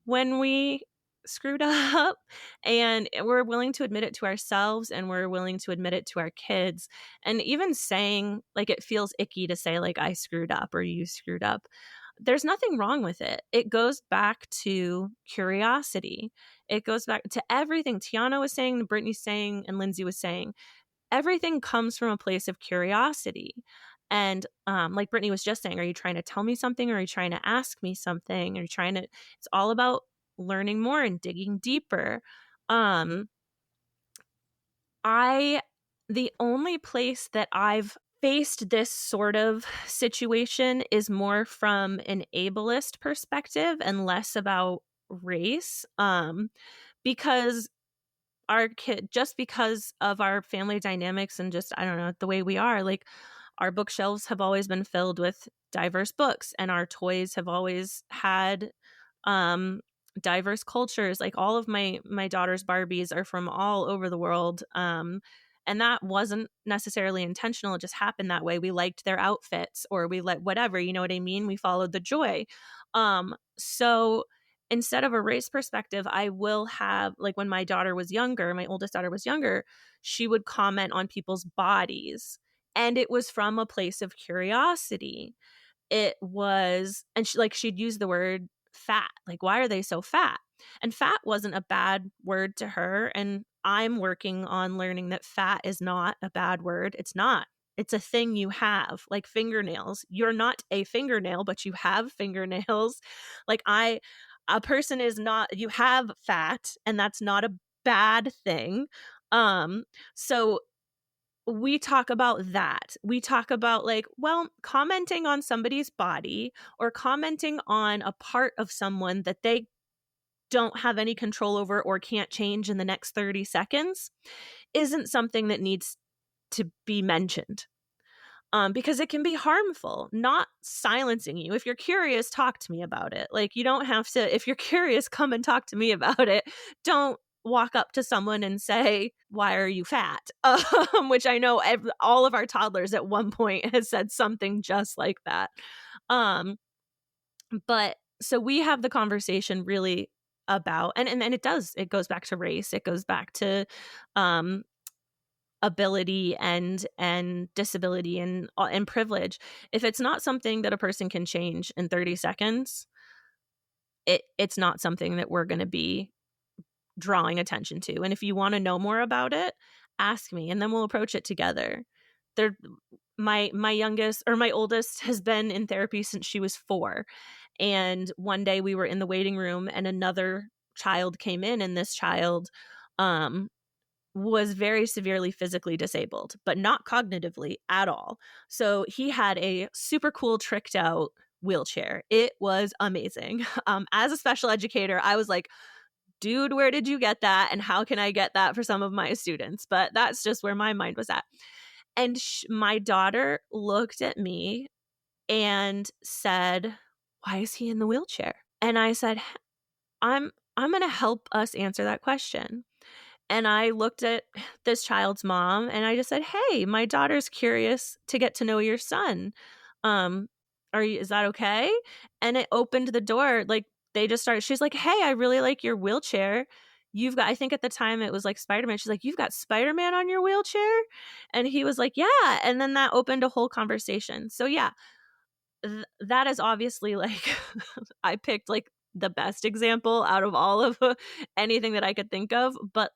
when we screwed up, and we're willing to admit it to ourselves, and we're willing to admit it to our kids. And even saying, like, it feels icky to say like I screwed up or you screwed up, there's nothing wrong with it. It goes back to curiosity. It goes back to everything Tianna was saying, Brittany's saying, and Lindsay was saying. Everything comes from a place of curiosity. And like Brittany was just saying, are you trying to tell me something, or are you trying to ask me something? Are you trying to, it's all about learning more and digging deeper. The only place that I've faced this sort of situation is more from an ableist perspective and less about race. because our kid, just because of our family dynamics and just, I don't know, the way we are, like our bookshelves have always been filled with diverse books, and our toys have always had um diverse cultures. Like all of my daughter's Barbies are from all over the world. And that wasn't necessarily intentional. It just happened that way. We liked their outfits, or we let whatever, you know what I mean? We followed the joy. So instead of a race perspective, I will have, like when my daughter was younger, my oldest daughter was younger, she would comment on people's bodies. And it was from a place of curiosity. It was, and she'd use the word fat. Like, why are they so fat? And fat wasn't a bad word to her. And I'm working on learning that fat is not a bad word. It's not. It's a thing you have, like fingernails. You're not a fingernail, but you have fingernails. Like a person is not, you have fat, and that's not a bad thing. So we talk about that. We talk about, like, well, commenting on somebody's body or commenting on a part of someone that they don't have any control over or can't change in the next 30 seconds isn't something that needs to be mentioned. Because it can be harmful. Not silencing you. If you're curious, talk to me about it. Like, you don't have to, if you're curious, come and talk to me about it. Don't walk up to someone and say, why are you fat? Which I know all of our toddlers at one point has said something just like that. But so we have the conversation really about, and it goes back to race. It goes back to ability and disability and privilege. If it's not something that a person can change in 30 seconds, it's not something that we're going to be drawing attention to. And if you want to know more about it, ask me, and then we'll approach it together. My youngest, or my oldest, has been in therapy since she was 4. And one day we were in the waiting room and another child came in, and this child was very severely physically disabled, but not cognitively at all. So he had a super cool tricked out wheelchair. It was amazing. As a special educator, I was like, dude, where did you get that? And how can I get that for some of my students? But that's just where my mind was at. And my daughter looked at me and said, why is he in the wheelchair? And I said, I'm going to help us answer that question. And I looked at this child's mom and I just said, hey, my daughter's curious to get to know your son. Is that okay? And it opened the door. Like, they just started, she's like, hey, I really like your wheelchair. You've got, I think at the time it was like Spider-Man. She's like, you've got Spider-Man on your wheelchair? And he was like, yeah. And then that opened a whole conversation. So yeah, that is obviously like, I picked like the best example out of all of anything that I could think of. But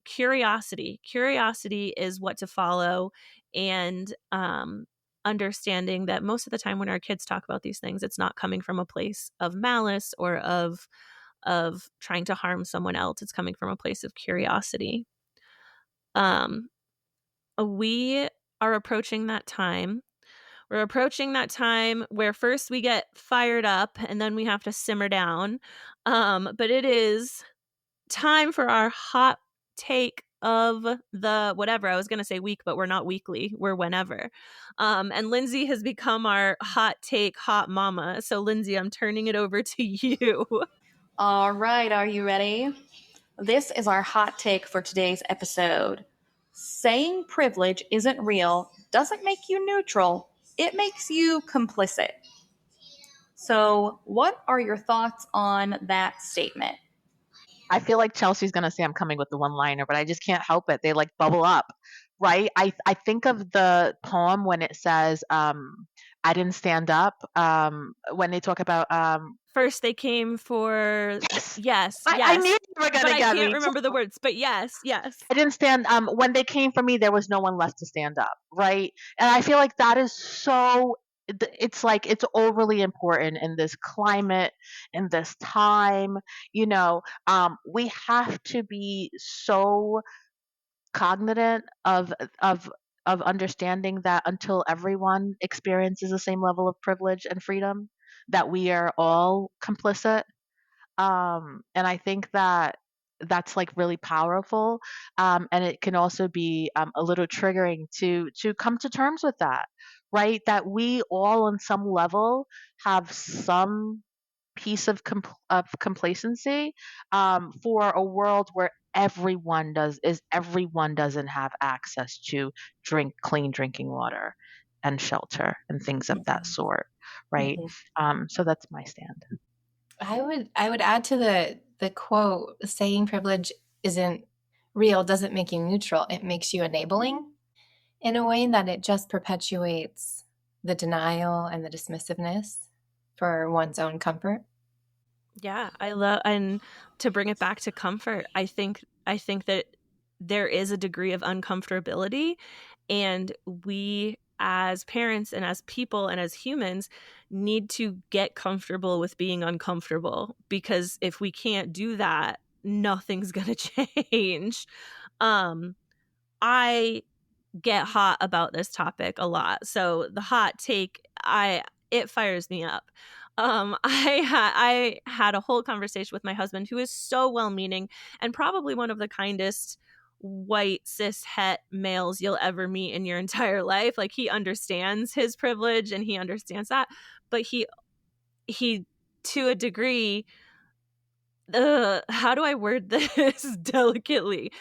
curiosity is what to follow. And understanding that most of the time when our kids talk about these things, it's not coming from a place of malice or of trying to harm someone else. It's coming from a place of curiosity. We are approaching that time. We're approaching that time where first we get fired up and then we have to simmer down. But it is time for our hot take of the whatever. I was going to say week, but we're not weekly. We're whenever. And Lindsey has become our hot take hot mama. So Lindsey, I'm turning it over to you. All right, are you ready? This is our hot take for today's episode. Saying privilege isn't real doesn't make you neutral. It makes you complicit. So, what are your thoughts on that statement? I feel like Chelsea's going to say I'm coming with the one-liner, but I just can't help it. They like bubble up, right? I think of the poem when it says, I didn't stand up. When they talk about First they came for yes. I knew you were going to but get I me. can't remember the words, but yes. I didn't stand. When they came for me, there was no one left to stand up, right? And I feel like that is so. It's like it's overly important in this climate, in this time. You know, we have to be so cognizant of understanding that until everyone experiences the same level of privilege and freedom, that we are all complicit. And I think that that's like really powerful. And it can also be a little triggering to come to terms with that, right? That we all on some level have some piece of complacency for a world where everyone doesn't have access to clean drinking water and shelter and things of that sort, right? So that's my stand. I would add to the quote, saying privilege isn't real doesn't make you neutral. It makes you enabling in a way that it just perpetuates the denial and the dismissiveness for one's own comfort. Yeah, I love, and to bring it back to comfort, I think that there is a degree of uncomfortability, and we as parents and as people and as humans need to get comfortable with being uncomfortable, because if we can't do that, nothing's going to change. I get hot about this topic a lot. So the hot take, it fires me up. I had a whole conversation with my husband, who is so well-meaning and probably one of the kindest white cis het males you'll ever meet in your entire life. Like, he understands his privilege and he understands that, but he to a degree, how do I word this delicately?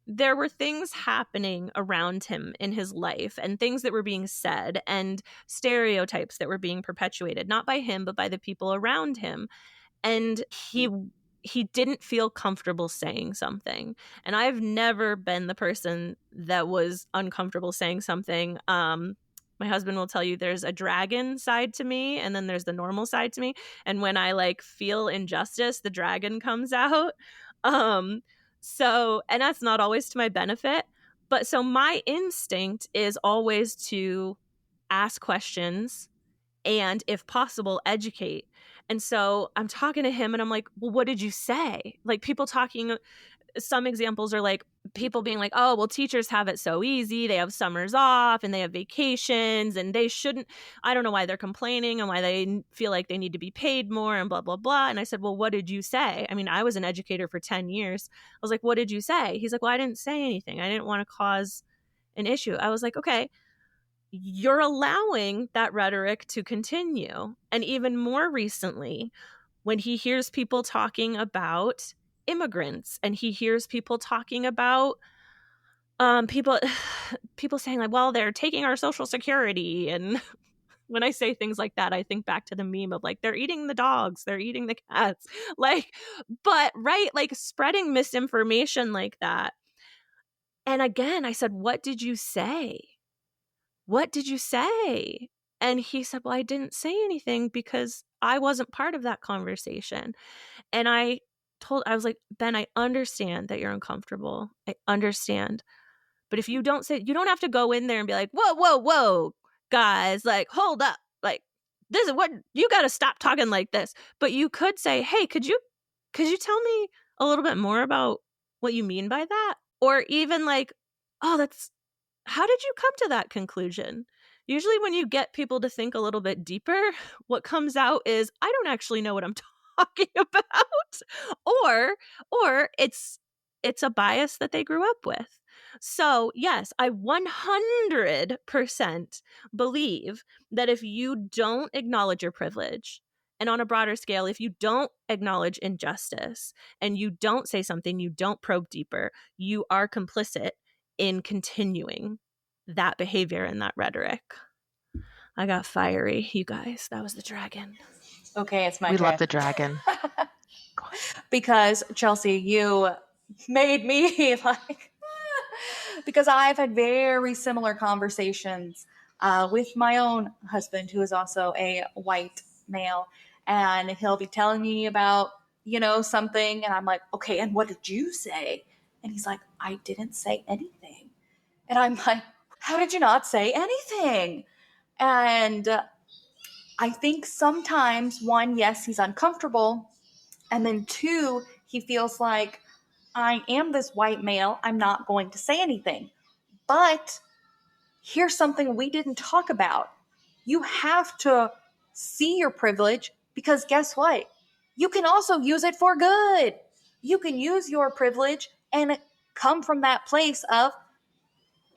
There were things happening around him in his life, and things that were being said, and stereotypes that were being perpetuated, not by him, but by the people around him. And he didn't feel comfortable saying something. And I've never been the person that was uncomfortable saying something. My husband will tell you there's a dragon side to me, and then there's the normal side to me. And when I like feel injustice, the dragon comes out. So, and that's not always to my benefit, but so my instinct is always to ask questions and, if possible, educate. And so I'm talking to him and I'm like, well, what did you say? Like, people talking, some examples are like people being like, oh, well, teachers have it so easy. They have summers off and they have vacations, and they shouldn't, I don't know why they're complaining and why they feel like they need to be paid more and blah, blah, blah. And I said, well, what did you say? I mean, I was an educator for 10 years. I was like, what did you say? He's like, well, I didn't say anything. I didn't want to cause an issue. I was like, okay, you're allowing that rhetoric to continue. And even more recently, when he hears people talking about immigrants, and he hears people talking about people saying like, well, they're taking our Social Security. And when I say things like that, I think back to the meme of like, they're eating the dogs, they're eating the cats. Like, but right, like spreading misinformation like that. And again, I said, what did you say? What did you say? And he said, well, I didn't say anything because I wasn't part of that conversation. And I was like, Ben, I understand that you're uncomfortable. I understand. But if you don't say, you don't have to go in there and be like, whoa, whoa, whoa, guys, like, hold up. Like, this is what, you got to stop talking like this. But you could say, hey, could you tell me a little bit more about what you mean by that? Or even like, oh, how did you come to that conclusion? Usually when you get people to think a little bit deeper, what comes out is, I don't actually know what I'm talking about. Or it's a bias that they grew up with. So yes, I 100% believe that if you don't acknowledge your privilege, and on a broader scale, if you don't acknowledge injustice and you don't say something, you don't probe deeper, you are complicit in continuing that behavior and that rhetoric. I got fiery, you guys. That was the dragon. Okay, it's my We turn. love the dragon. Because Chelsea, you made me like, because I've had very similar conversations with my own husband, who is also a white male, and he'll be telling me about, something, and I'm like, okay, and what did you say? And he's like, I didn't say anything. And I'm like, how did you not say anything? And I think sometimes, one, yes, he's uncomfortable. And then two, he feels like, I am this white male, I'm not going to say anything. But here's something we didn't talk about. You have to see your privilege, because guess what? You can also use it for good. You can use your privilege and come from that place of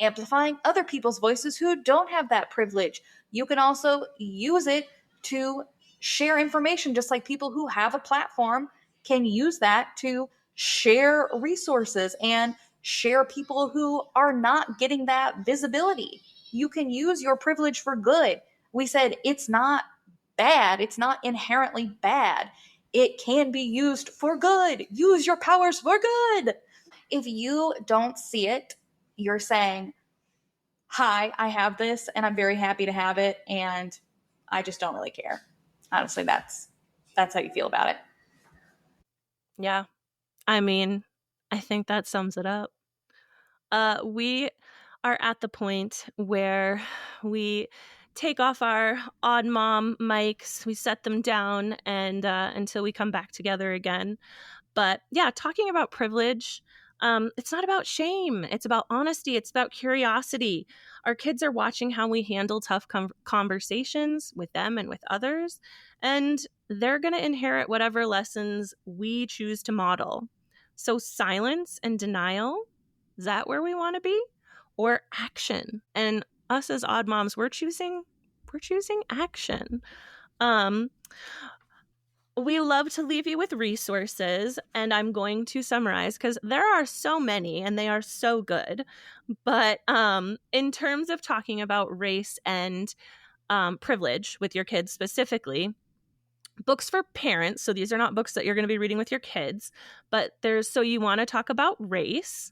amplifying other people's voices who don't have that privilege. You can also use it to share information, just like people who have a platform can use that to share resources and share people who are not getting that visibility. You can use your privilege for good. We said it's not bad, it's not inherently bad. It can be used for good. Use your powers for good. If you don't see it, you're saying, hi, I have this and I'm very happy to have it and I just don't really care. Honestly, that's how you feel about it. Yeah. I mean, I think that sums it up. We are at the point where we take off our odd mom mics, we set them down, and until we come back together again. But yeah, talking about privilege, it's not about shame. It's about honesty. It's about curiosity. Our kids are watching how we handle tough conversations with them and with others, and they're going to inherit whatever lessons we choose to model. So silence and denial, is that where we want to be? Or action? And us as odd moms, we're choosing action. We love to leave you with resources, and I'm going to summarize because there are so many and they are so good. But in terms of talking about race and privilege with your kids specifically, books for parents. So these are not books that you're going to be reading with your kids, but so you want to talk about race.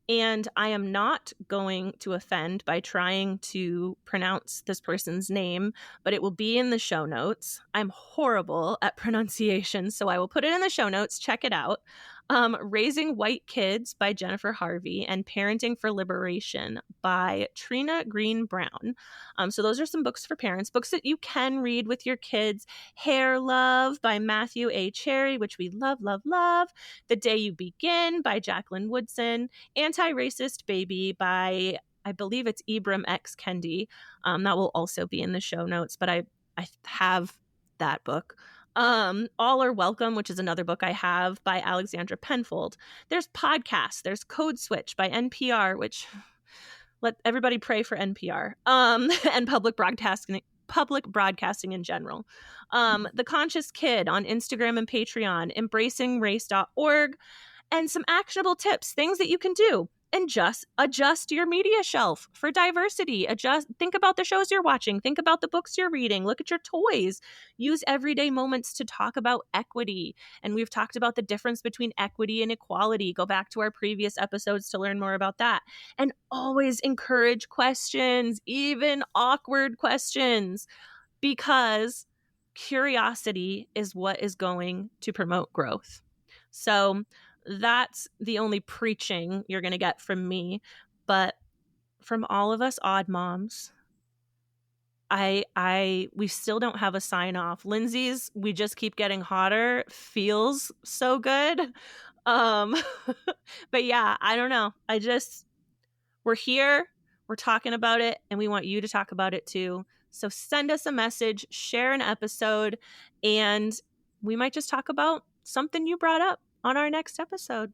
And I am not going to offend by trying to pronounce this person's name, but it will be in the show notes. I'm horrible at pronunciation, so I will put it in the show notes. Check it out. Raising White Kids by Jennifer Harvey and Parenting for Liberation by Trina Green Brown. So those are some books for parents, books that you can read with your kids. Hair Love by Matthew A. Cherry, which we love, love, love. The Day You Begin by Jacqueline Woodson. Anti-Racist Baby by, I believe it's Ibram X. Kendi. That will also be in the show notes, but I have that book. All Are Welcome, which is another book I have by Alexandra Penfold. There's podcasts. There's Code Switch by NPR, which let everybody pray for NPR. And public broadcasting in general. The Conscious Kid on Instagram and Patreon, embracingrace.org, and some actionable tips, things that you can do. And just adjust your media shelf for diversity. Think about the shows you're watching. Think about the books you're reading. Look at your toys. Use everyday moments to talk about equity. And we've talked about the difference between equity and equality. Go back to our previous episodes to learn more about that. And always encourage questions, even awkward questions, because curiosity is what is going to promote growth. So that's the only preaching you're going to get from me. But from all of us odd moms, we still don't have a sign off. Lindsey's We Just Keep Getting Hotter feels so good. But yeah, I don't know. We're here, we're talking about it, and we want you to talk about it too. So send us a message, share an episode, and we might just talk about something you brought up on our next episode.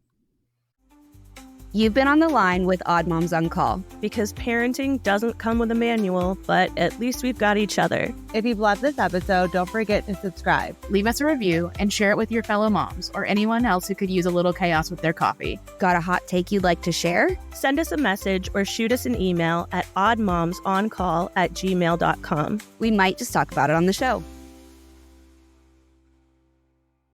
You've been on the line with Odd Moms on Call. Because parenting doesn't come with a manual, but at least we've got each other. If you've loved this episode, don't forget to subscribe. Leave us a review and share it with your fellow moms or anyone else who could use a little chaos with their coffee. Got a hot take you'd like to share? Send us a message or shoot us an email at oddmomsoncall@gmail.com. We might just talk about it on the show.